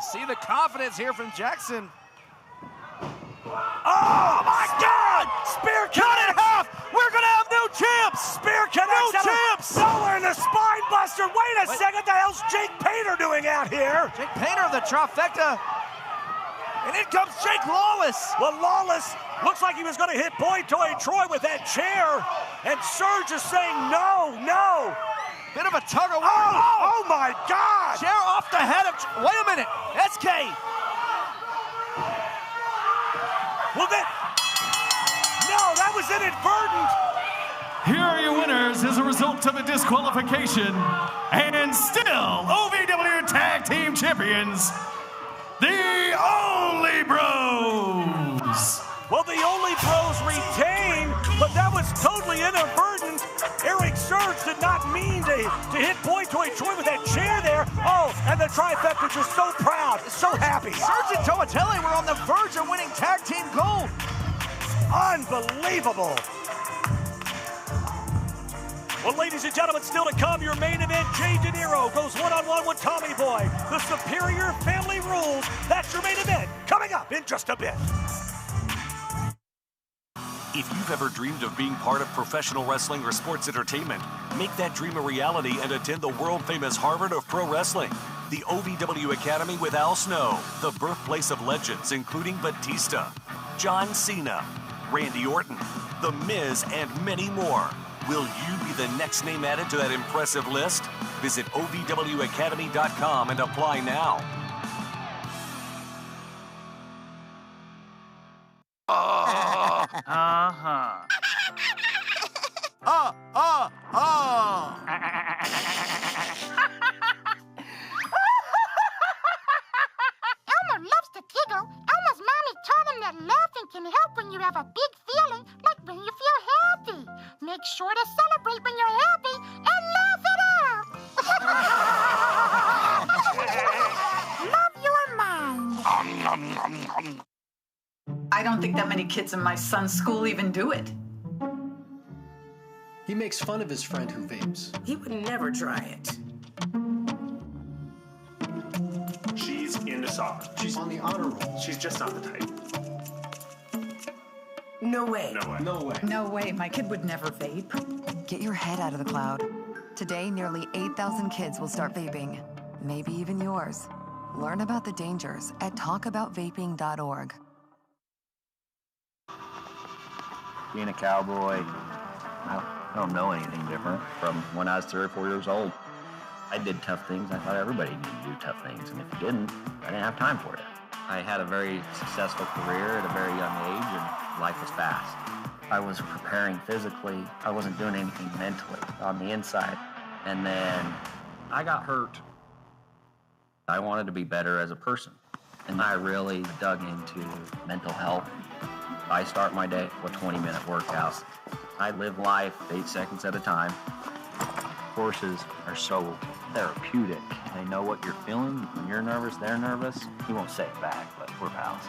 see the confidence here from Jackson. Oh my God! Spear cut in half! We're gonna have new champs! Spear connects New champs! Nowhere in the spine buster! Wait a second, the hell's Jake Painter doing out here? Jake Painter of the trifecta. And in comes Jake Lawless. Well, Lawless looks like he was gonna hit Boy Toy Troy with that chair. And Surge is saying no, no. Bit of a tug of war. Oh my God! Chair off the head of, wait a minute, SK. Well, no, that was inadvertent. Here are your winners as a result of a disqualification. And still, OVW Tag Team Champions, the Only Bros. Well, the Only Bros retain, but that was totally inadvertent. Erik Surge did not mean to hit Boy Toy Troy with that chair there. Oh, and the trifecta just so proud, so happy. Surge and Toatele were on the verge of winning tag team gold. Unbelievable. Well, ladies and gentlemen, still to come, your main event, DeNiro goes one-on-one with Tommy Boy. The Superior Family Rules. That's your main event, coming up in just a bit. If you've ever dreamed of being part of professional wrestling or sports entertainment, make that dream a reality and attend the world-famous Harvard of Pro Wrestling. The OVW Academy with Al Snow, the birthplace of legends including Batista, John Cena, Randy Orton, The Miz, and many more. Will you be the next name added to that impressive list? Visit OVWacademy.com and apply now. Elmer loves to giggle. Elmer's mommy taught him that laughing can help when you have a big feeling, like when you feel happy. Make sure to celebrate when you're happy and laugh it out. Love your mind. I don't think that many kids in my son's school even do it. He makes fun of his friend who vapes. He would never try it. She's into soccer. She's on the honor roll. She's just not the type. No way. No way. No way. No way. My kid would never vape. Get your head out of the cloud. Today, nearly 8,000 kids will start vaping. Maybe even yours. Learn about the dangers at talkaboutvaping.org. Being a cowboy, I don't know anything different from when I was 3 or 4 years old. I did tough things. I thought everybody needed to do tough things, and if you didn't, I didn't have time for it. I had a very successful career at a very young age, and life was fast. I was preparing physically. I wasn't doing anything mentally on the inside. And then I got hurt. I wanted to be better as a person, and I really dug into mental health. I start my day with 20-minute workouts. I live life 8 seconds at a time. Horses are so therapeutic. They know what you're feeling. When you're nervous, they're nervous. You won't say it back, but we're pals.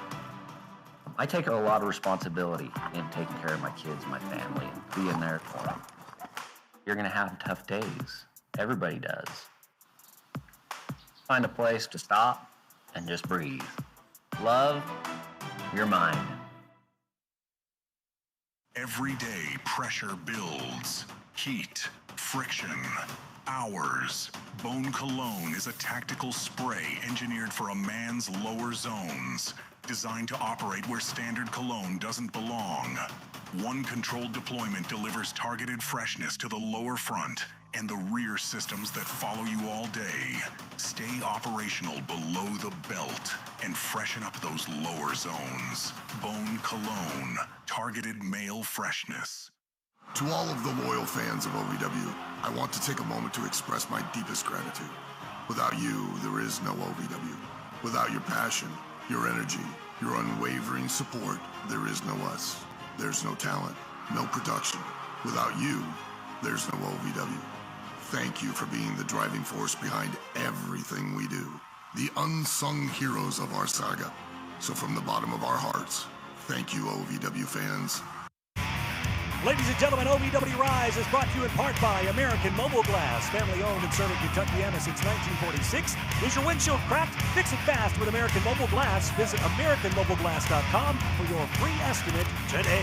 I take a lot of responsibility in taking care of my kids, my family, and being there for them. You're gonna have tough days. Everybody does. Find a place to stop and just breathe. Love your mind. Every day, pressure builds. Heat, friction, hours. Bone Cologne is a tactical spray engineered for a man's lower zones. Designed to operate where standard cologne doesn't belong. One controlled deployment delivers targeted freshness to the lower front and the rear systems that follow you all day. Stay operational below the belt and freshen up those lower zones. Bone Cologne, targeted male freshness. To all of the loyal fans of OVW, I want to take a moment to express my deepest gratitude. Without you, there is no OVW. Without your passion, your energy, your unwavering support, there is no us. There's no talent, no production. Without you, there's no OVW. Thank you for being the driving force behind everything we do. The unsung heroes of our saga. So from the bottom of our hearts, thank you, OVW fans. Ladies and gentlemen, OVW RISE is brought to you in part by American Mobile Glass. Family owned and serving Kentuckiana since 1946. Is your windshield cracked? Fix it fast with American Mobile Glass. Visit AmericanMobileGlass.com for your free estimate today.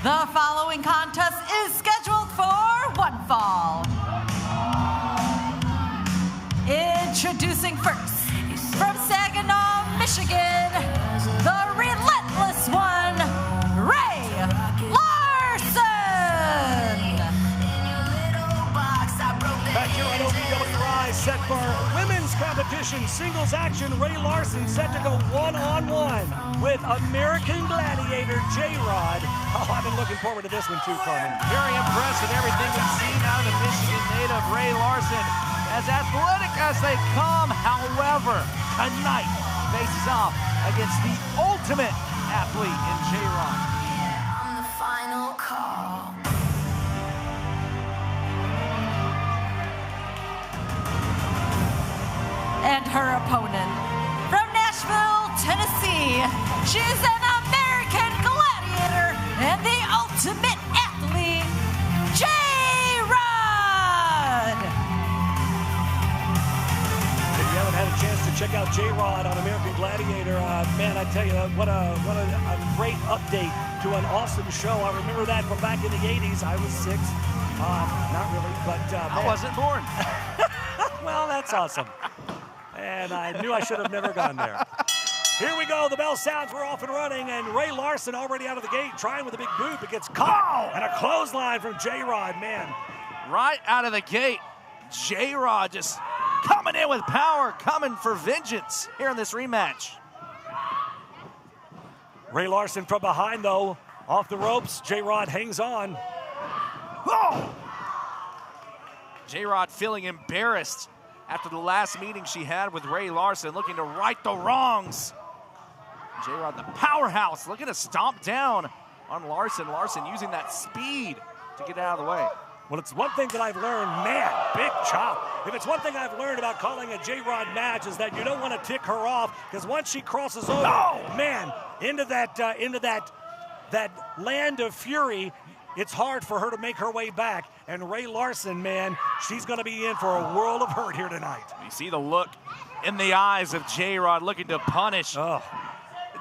The following contest is scheduled for one fall. Introducing first, from Saginaw, Michigan, the relentless one, Rae Larson. Back here on OVW RISE, set for women's competition singles action. Rae Larson set to go one-on-one with American Gladiator J-Rod. Oh, I've been looking forward to this one too, Carmen. Very impressed with everything we've seen out of the Michigan native Rae Larson. As athletic as they come, however, tonight faces off against the ultimate athlete in J-Rod. On the final call. And her opponent, from Nashville, Tennessee, she's an American gladiator and the ultimate athlete, J-Rod. If you haven't had a chance to check out J-Rod on American Gladiator, man, I tell you, what a great update to an awesome show. I remember that from back in the 80s. I was 6. Not really, but I wasn't born. Well, that's awesome. And I knew I should have never gone there. Here we go. The bell sounds. We're off and running. And Rae Larson already out of the gate, trying with a big boot, but gets caught. And a clothesline from J-Rod, man. Right out of the gate, J-Rod just coming in with power, coming for vengeance here in this rematch. Rae Larson from behind, though. Off the ropes. J-Rod hangs on. Oh! J-Rod feeling embarrassed after the last meeting she had with Rae Larson, looking to right the wrongs. J-Rod, the powerhouse, looking to stomp down on Larson. Larson using that speed to get out of the way. Well, it's one thing that I've learned, man, big chop. If it's one thing I've learned about calling a J-Rod match is that you don't want to tick her off, because once she crosses over, man, into that land of fury, it's hard for her to make her way back. And Rae Larson, man, she's going to be in for a world of hurt here tonight. You see the look in the eyes of J-Rod looking to punish. Oh.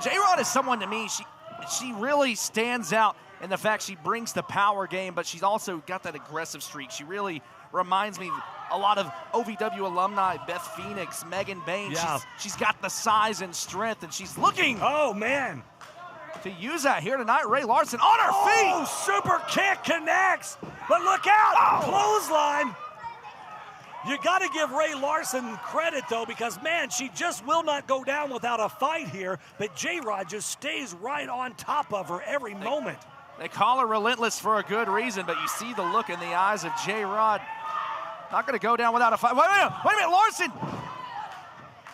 J-Rod is someone to me, she really stands out in the fact she brings the power game, but she's also got that aggressive streak. She really reminds me a lot of OVW alumni, Beth Phoenix, Megan Bain. Yeah. She's got the size and strength, and she's looking. Oh, man. To use that here tonight. Rae Larson on her feet. Oh, super kick connects. But look out, clothesline. You got to give Rae Larson credit, though, because, man, she just will not go down without a fight here. But J-Rod just stays right on top of her every moment. They call her relentless for a good reason, but you see the look in the eyes of J-Rod. Not going to go down without a fight. Wait a minute, Larson.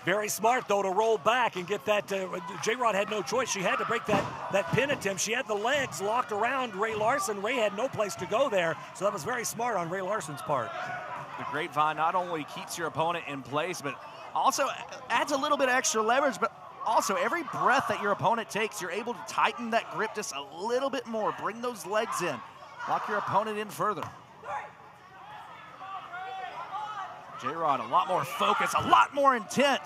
Very smart, though, to roll back and get that. J-Rod had no choice. She had to break that pin attempt. She had the legs locked around Rae Larson. Rae had no place to go there, so that was very smart on Rae Larson's part. The grapevine not only keeps your opponent in place, but also adds a little bit of extra leverage, but also every breath that your opponent takes, you're able to tighten that grip just a little bit more. Bring those legs in. Lock your opponent in further. J-Rod, a lot more focus, a lot more intent.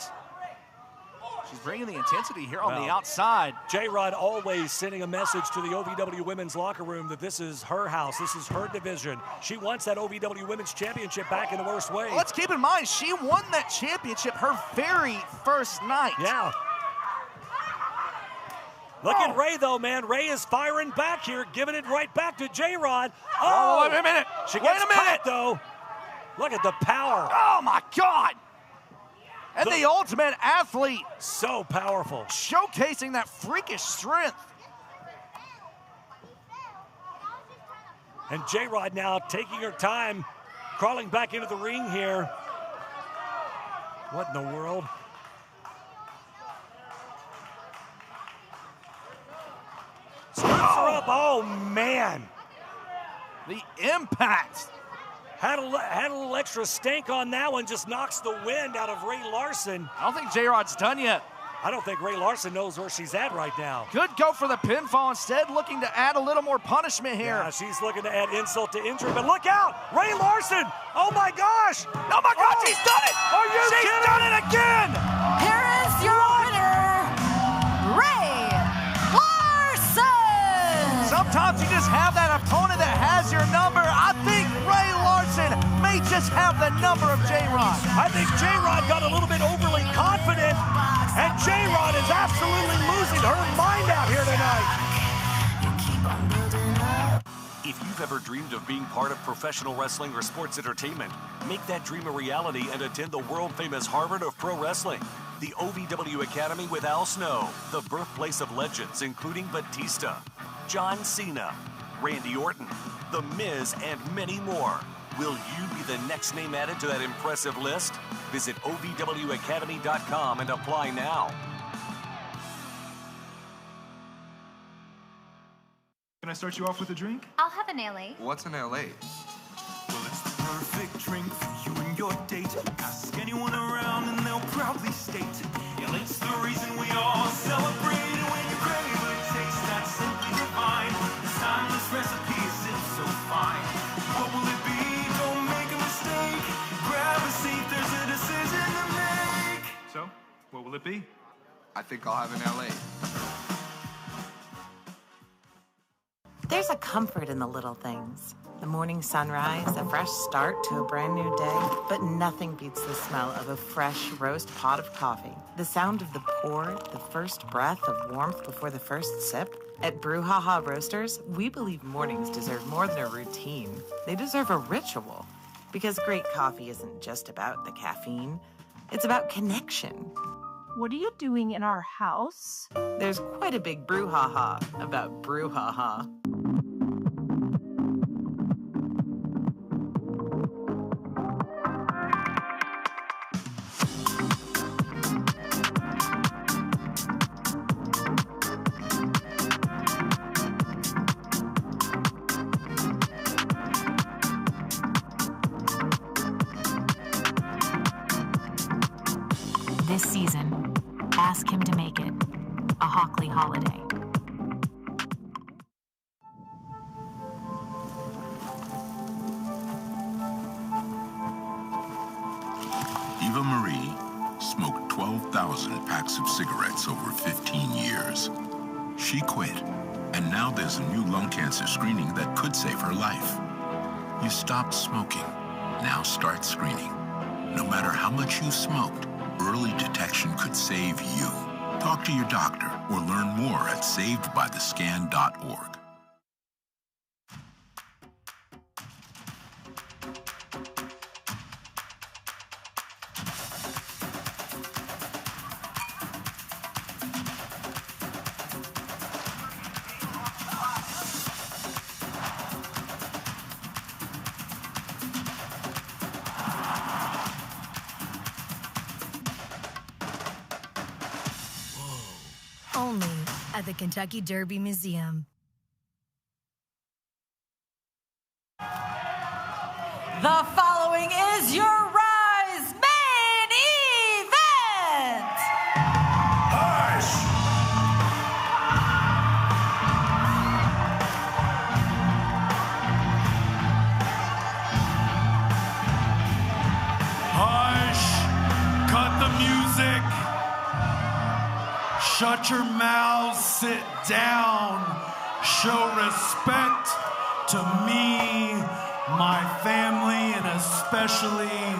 She's bringing the intensity here on the outside. J-Rod always sending a message to the OVW women's locker room that this is her house, this is her division. She wants that OVW women's championship back in the worst way. Well, let's keep in mind, she won that championship her very first night. Yeah. Look at Rae, though, man. Rae is firing back here, giving it right back to J-Rod. Oh, wait a minute. She gets caught, though. Look at the power. Oh, my God. And the ultimate athlete. So powerful. Showcasing that freakish strength. And J-Rod now taking her time, crawling back into the ring here. What in the world? Scoops her up. Oh, man. The impact. Had a little extra stank on that one, just knocks the wind out of Rae Larson. I don't think J-Rod's done yet. I don't think Rae Larson knows where she's at right now. Could go for the pinfall instead, looking to add a little more punishment here. Yeah, she's looking to add insult to injury, but look out! Rae Larson! Oh my gosh! Oh my God, she's done it! Are you kidding? She's done it again! Here is your winner, Rae Larson! Sometimes you just have that opponent that has your number. I think Rae Larson may just have the number of J-Rod. I think J-Rod got a little bit overly confident, and J-Rod is absolutely losing her mind out here tonight. If you've ever dreamed of being part of professional wrestling or sports entertainment, make that dream a reality and attend the world-famous Harvard of Pro Wrestling, the OVW Academy with Al Snow, the birthplace of legends including Batista, John Cena, Randy Orton, The Miz, and many more. Will you be the next name added to that impressive list? Visit OVWacademy.com and apply now. Can I start you off with a drink? I'll have an LA. What's an LA? Well, it's the perfect drink for you and your date. Ask anyone around and they'll proudly state, yeah, it's the reason we all celebrate. And when you crave a taste that's simply divine, this timeless recipe is so fine. What will it be? Don't make a mistake. Grab a seat, there's a decision to make. So, what will it be? I think I'll have an LA. There's a comfort in the little things. The morning sunrise, a fresh start to a brand new day, but nothing beats the smell of a fresh roast pot of coffee. The sound of the pour, the first breath of warmth before the first sip. At Brouhaha Roasters, we believe mornings deserve more than a routine. They deserve a ritual. Because great coffee isn't just about the caffeine, it's about connection. What are you doing in our house? There's quite a big brouhaha about Brouhaha. This season, ask him to make it a Hockley holiday. Eva Marie smoked 12,000 packs of cigarettes over 15 years. She quit, and now there's a new lung cancer screening that could save her life. You stopped smoking. Now start screening. No matter how much you smoked, early detection could save you. Talk to your doctor or learn more at savedbythescan.org. Only at the Kentucky Derby Museum. The following is your Rise main event! Hush! Hush! Cut the music! Shut your mouths, sit down, show respect to me, my family, and especially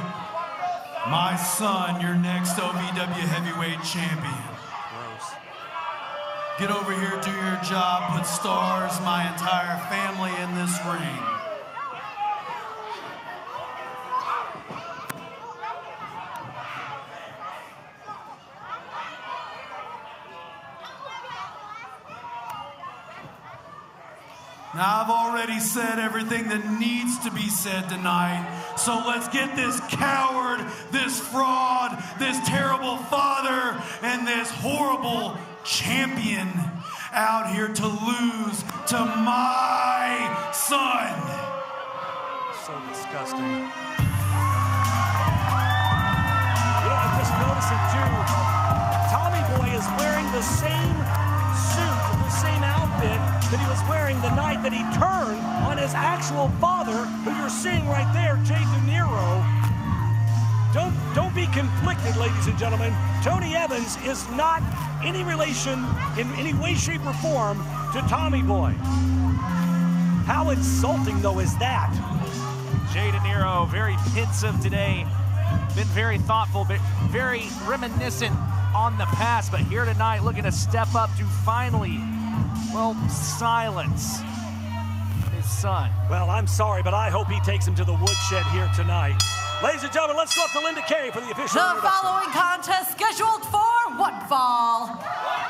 my son, your next OVW Heavyweight Champion. Gross. Get over here, do your job, put stars, my entire family in this ring. Now, I've already said everything that needs to be said tonight, so let's get this coward, this fraud, this terrible father, and this horrible champion out here to lose to my son. So disgusting. You know, I'm just noticing, too, Tommy Boy remembering the night that he turned on his actual father, who you're seeing right there, Jay DeNiro. Don't be conflicted, ladies and gentlemen. Tony Evans is not any relation in any way, shape, or form to Tommy Boy. How insulting, though, is that? Jay DeNiro, very pensive today. Been very thoughtful, but very reminiscent on the past. But here tonight, looking to step up to finally, well, silence his son. Well, I'm sorry, but I hope he takes him to the woodshed here tonight. Ladies and gentlemen, let's go up to Linda Kay for the official The following contest, scheduled for one fall,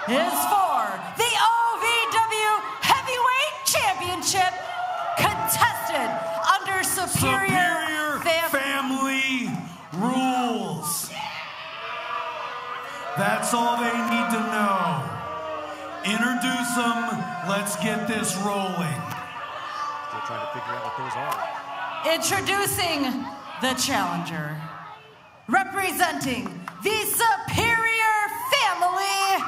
is for the OVW Heavyweight Championship, contested under Superior Family rules. That's all they need to know. Introduce them. Let's get this rolling. Still trying to figure out what those are. Introducing the challenger, representing the Superior Family,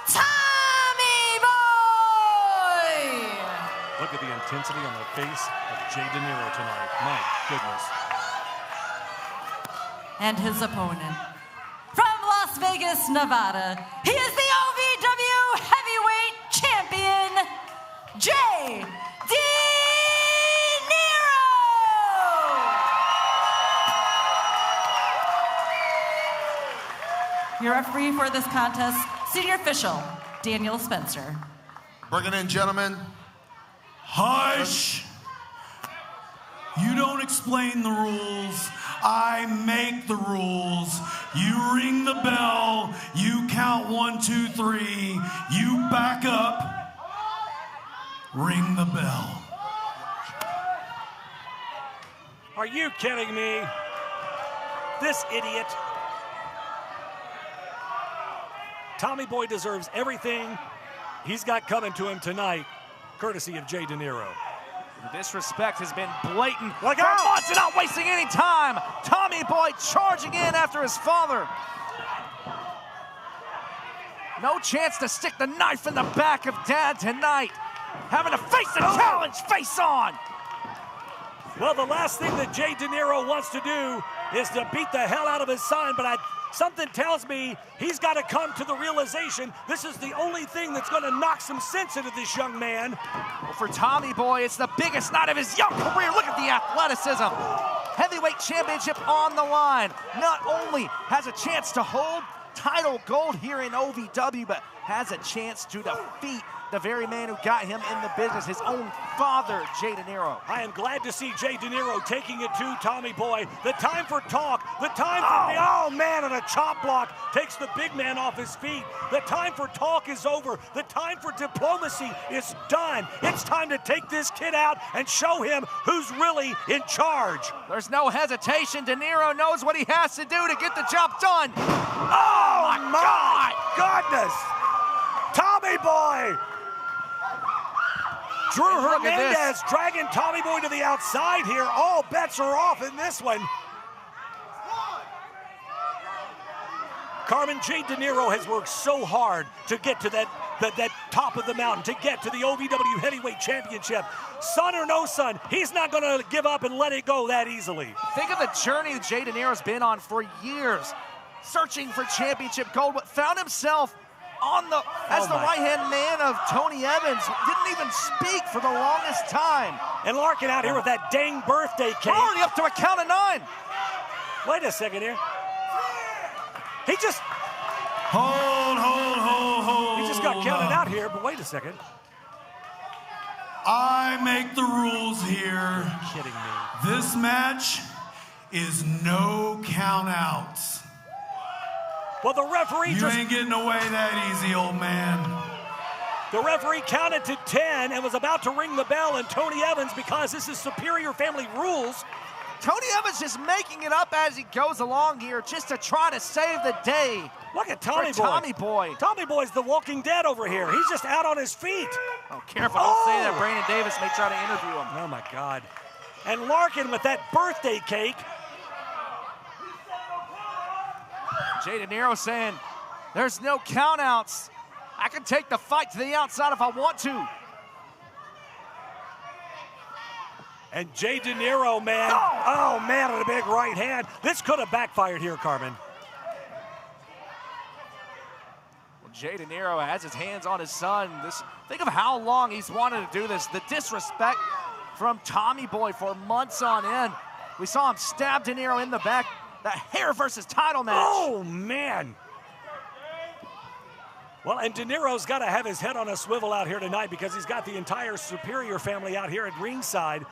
Tommy Boy! Look at the intensity on the face of Jay DeNiro tonight. My goodness. And his opponent, from Las Vegas, Nevada, he is the OVW Heavyweight Champion, Jay Your referee for this contest, senior official, Daniel Spencer. Bring it in, gentlemen. Hush! You don't explain the rules. I make the rules. You ring the bell. You count 1, 2, 3. You back up. Ring the bell. Are you kidding me? This idiot. Tommy Boy deserves everything he's got coming to him tonight, courtesy of Jay DeNiro. The disrespect has been blatant. Look out! Monster not wasting any time. Tommy Boy charging in after his father. No chance to stick the knife in the back of Dad tonight. Having to face the challenge face on. Well, the last thing that Jay DeNiro wants to do is to beat the hell out of his son, but something tells me he's got to come to the realization this is the only thing that's going to knock some sense into this young man. Well, for Tommy Boy, it's the biggest night of his young career. Look at the athleticism. Heavyweight championship on the line. Not only has a chance to hold title gold here in OVW, but has a chance to defeat the very man who got him in the business, his own father, Jay DeNiro. I am glad to see Jay DeNiro taking it to Tommy Boy. The time for talk, the time for oh man, and a chop block takes the big man off his feet. The time for talk is over. The time for diplomacy is done. It's time to take this kid out and show him who's really in charge. There's no hesitation. DeNiro knows what he has to do to get the job done. Oh my goodness! Tommy Boy! Drew Hernandez dragging Tommy Boy to the outside here. All bets are off in this one. Carmen, Jay DeNiro has worked so hard to get to that top of the mountain, to get to the OVW Heavyweight Championship. Son or no son, he's not going to give up and let it go that easily. Think of the journey that Jay DeNiro's been on for years, searching for championship gold, but found himself as the right-hand man of Tony Evans. Didn't even speak for the longest time. And Larkan out here with that dang birthday cake. Already up to a count of 9. Wait a second here. He just... Hold. He just got counted out here, but wait a second. I make the rules here. Are you kidding me? This match is no count-outs. Well, the referee You ain't getting away that easy, old man. The referee counted to 10 and was about to ring the bell, and Tony Evans, because this is Superior Family rules. Tony Evans just making it up as he goes along here just to try to save the day. Look at Tommy Boy. Tommy Boy's the Walking Dead over here. He's just out on his feet. Oh, careful. Don't say that. Brandon Davis may try to interview him. Oh, my God. And Larkan with that birthday cake. Jay DeNiro saying, there's no countouts. I can take the fight to the outside if I want to. And Jay DeNiro, man. Oh, man, with a big right hand. This could have backfired here, Carmen. Well, Jay DeNiro has his hands on his son. Think of how long he's wanted to do this. The disrespect from Tommy Boy for months on end. We saw him stab DeNiro in the back. The hair versus title match. Oh, man. Well, and DeNiro's got to have his head on a swivel out here tonight because he's got the entire Superior family out here at ringside.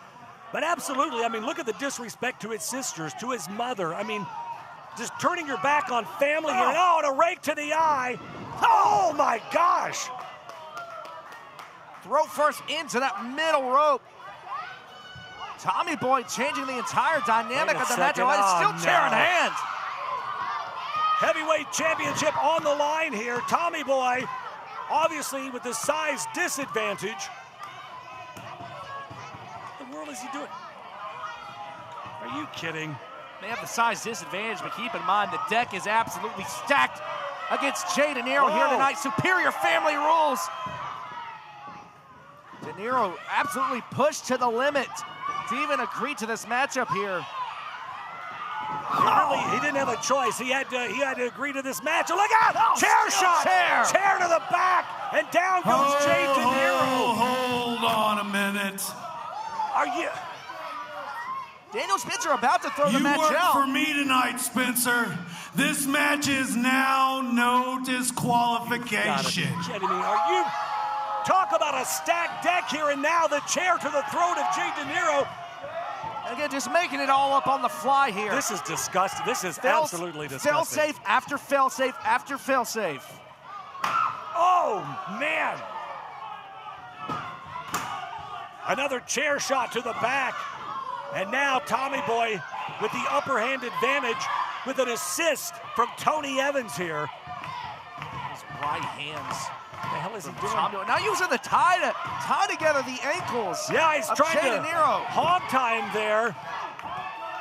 But absolutely, I mean, look at the disrespect to his sisters, to his mother. I mean, just turning your back on family here. Oh, and a rake to the eye. Oh, my gosh. Throat first into that middle rope. Tommy Boy changing the entire dynamic of the match. It's still chair in hand. Heavyweight championship on the line here. Tommy Boy, obviously with the size disadvantage. What the world is he doing? Are you kidding? They have the size disadvantage, but keep in mind the deck is absolutely stacked against Jay DeNiro here tonight. Superior family rules. DeNiro absolutely pushed to the limit to even agree to this matchup here. He didn't have a choice. He had to agree to this match. Look out! Chair shot! Chair to the back, and down goes Jay DeNiro. Hold on a minute. Are you? Daniel Spencer about to throw the match out. You work for me tonight, Spencer. This match is now no disqualification. You kidding me? Are you? Talk about a stacked deck here, and now the chair to the throat of Jay DeNiro. Again, just making it all up on the fly here. This is disgusting. This is absolutely disgusting. Fail-safe after fail-safe after fail-safe. Oh, man. Another chair shot to the back. And now Tommy Boy with the upper hand advantage with an assist from Tony Evans here. His right hands. What the hell is he doing? Now using the tie to tie together the ankles. Yeah, he's trying to DeNiro. hog tie him there.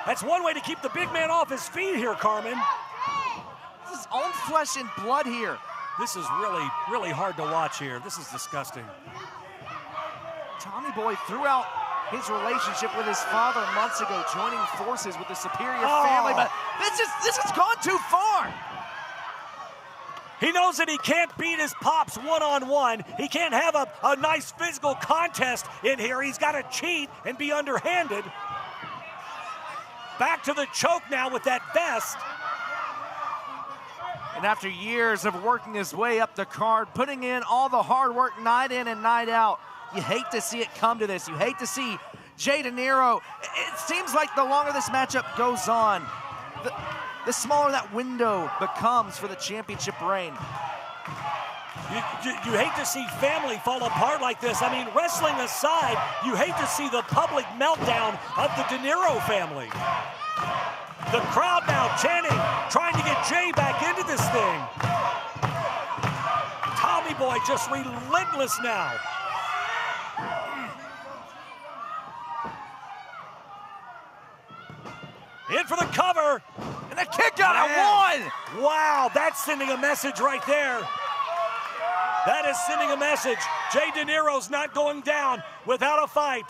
That's one way to keep the big man off his feet here, Carmen. This is own flesh and blood here. This is really, really hard to watch here. This is disgusting. Tommy Boy threw out his relationship with his father months ago, joining forces with the Superior family, but this has gone too far. He knows that he can't beat his pops one-on-one. He can't have a nice physical contest in here. He's got to cheat and be underhanded. Back to the choke now with that vest. And after years of working his way up the card, putting in all the hard work night in and night out, you hate to see it come to this. You hate to see Jay DeNiro. It seems like the longer this matchup goes on, the smaller that window becomes for the championship reign. You hate to see family fall apart like this. I mean, wrestling aside, you hate to see the public meltdown of the DeNiro family. The crowd now chanting, trying to get Jay back into this thing. Tommy Boy just relentless now. In for the cover. And a kick out at one. Wow, that's sending a message right there. That is sending a message. Jay DeNiro's not going down without a fight.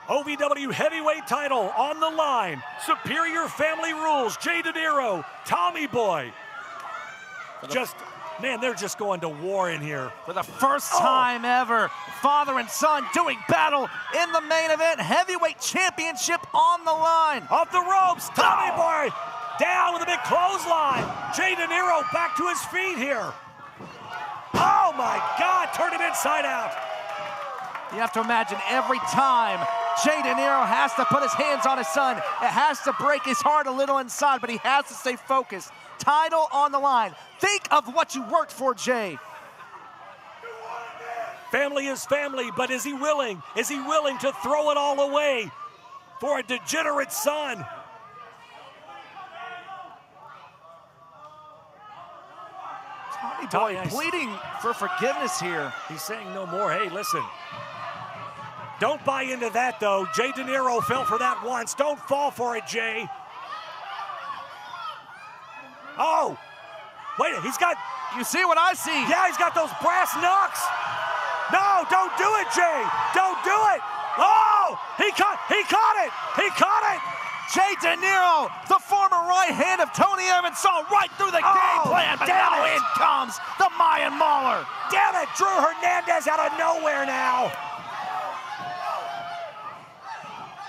OVW heavyweight title on the line. Superior family rules. Jay DeNiro, Tommy Boy. Man, they're just going to war in here. For the first time ever, father and son doing battle in the main event. Heavyweight championship on the line. Off the ropes, Tommy Boy down with a big clothesline. Jay DeNiro back to his feet here. Oh my God, turn it inside out. You have to imagine every time Jay DeNiro has to put his hands on his son, it has to break his heart a little inside, but he has to stay focused. Title on the line. Think of what you worked for, Jay. Family is family, but is he willing? Is he willing to throw it all away for a degenerate son? Tommy Boy pleading for forgiveness here. He's saying no more. Hey, listen. Don't buy into that, though. Jay DeNiro fell for that once. Don't fall for it, Jay. Oh, Wait, he's got... You see what I see? Yeah, he's got those brass knucks. No, don't do it, Jay. Don't do it. Oh, he caught it. He caught it. Jay DeNiro, the former right hand of Tony Evans, saw right through the game plan, but now in comes the Mayan Mauler. Damn it, Drew Hernandez out of nowhere now.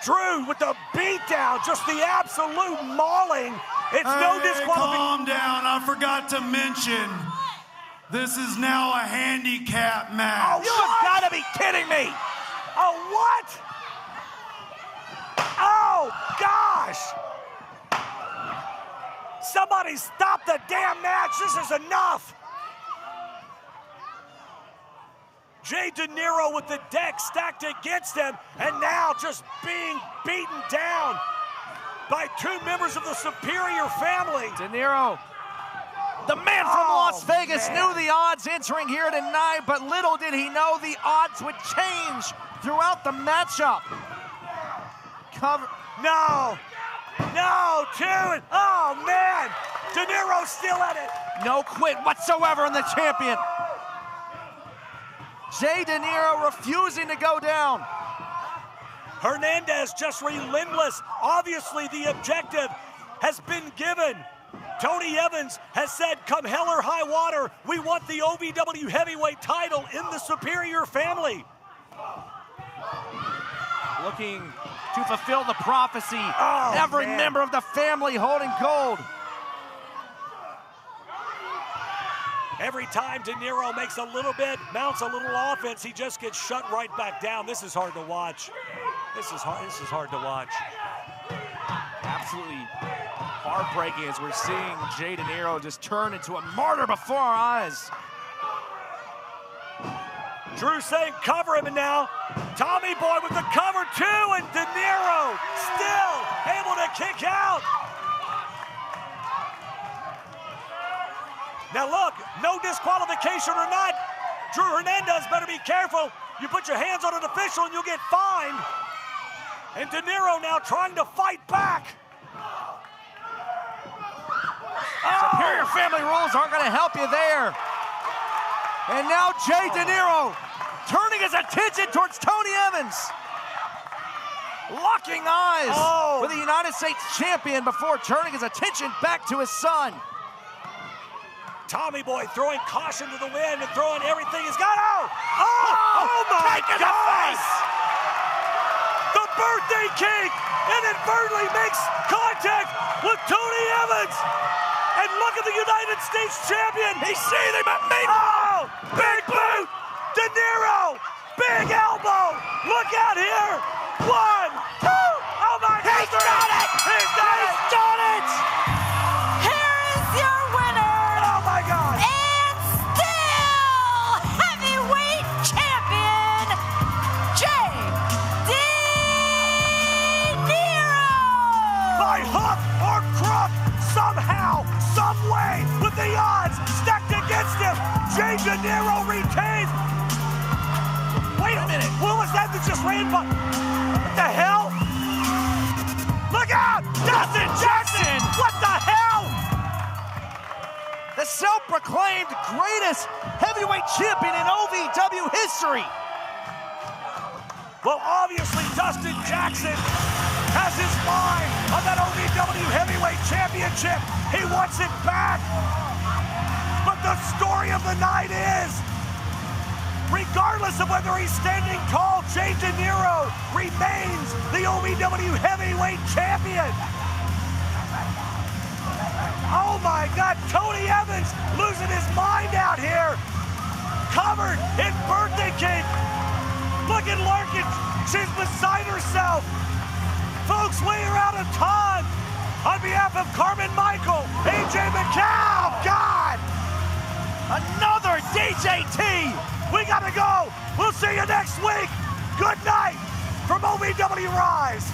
Drew with the beatdown, just the absolute mauling. It's no disqualification. Calm down, I forgot to mention, this is now a handicap match. Oh, you have got to be kidding me. Oh, what? Oh, gosh. Somebody stop the damn match. This is enough. Jay DeNiro with the deck stacked against him, and now just being beaten down by two members of the Superior family. DeNiro, the man from Las Vegas, knew the odds entering here tonight, but little did he know the odds would change throughout the matchup. No, two, oh man, DeNiro still at it. No quit whatsoever in the champion. Jay DeNiro refusing to go down. Hernandez just relentless. Obviously the objective has been given. Tony Evans has said, come hell or high water, we want the OVW heavyweight title in the Superior family. Looking to fulfill the prophecy. Oh, every member of the family holding gold. Every time DeNiro makes a little bit, mounts a little offense, he just gets shut right back down. This is hard to watch. This is hard to watch. Absolutely heartbreaking as we're seeing Jay DeNiro just turn into a martyr before our eyes. Drew saying cover him, and now Tommy Boy with the cover too, and DeNiro still able to kick out. Now look, no disqualification or not, Drew Hernandez better be careful. You put your hands on an official and you'll get fined. And DeNiro now trying to fight back. Superior family rules aren't going to help you there. And now Jay DeNiro turning his attention towards Tony Evans. Locking eyes with the United States champion before turning his attention back to his son. Tommy Boy throwing caution to the wind and throwing everything he's got. Oh my gosh! The birthday cake inadvertently makes contact with Tony Evans. And look at the United States champion. He's seething, but oh, big boot. DeNiro, big elbow. Look out here. 1, 2. Oh my God. He's done it. He's done it. Here is your winner. Oh my God. And still heavyweight champion, Jay DeNiro. By hook or crook, somehow, some way, with the odds stacked against him, Jay DeNiro retains. Wait a minute, what was that just ran by? What the hell? Look out! Dustin Jackson! What the hell? The self-proclaimed greatest heavyweight champion in OVW history. Well, obviously, Dustin Jackson has his mind on that OVW Heavyweight Championship. He wants it back. But the story of the night is, regardless of whether he's standing tall, Jay DeNiro remains the OVW Heavyweight Champion. Oh my God, Tony Evans losing his mind out here. Covered in birthday cake. Look at Larkan, she's beside herself. Folks, we are out of time. On behalf of Carmen Michael, AJ McCall, God! Another DJT! We gotta go! We'll see you next week! Good night from OVW RISE!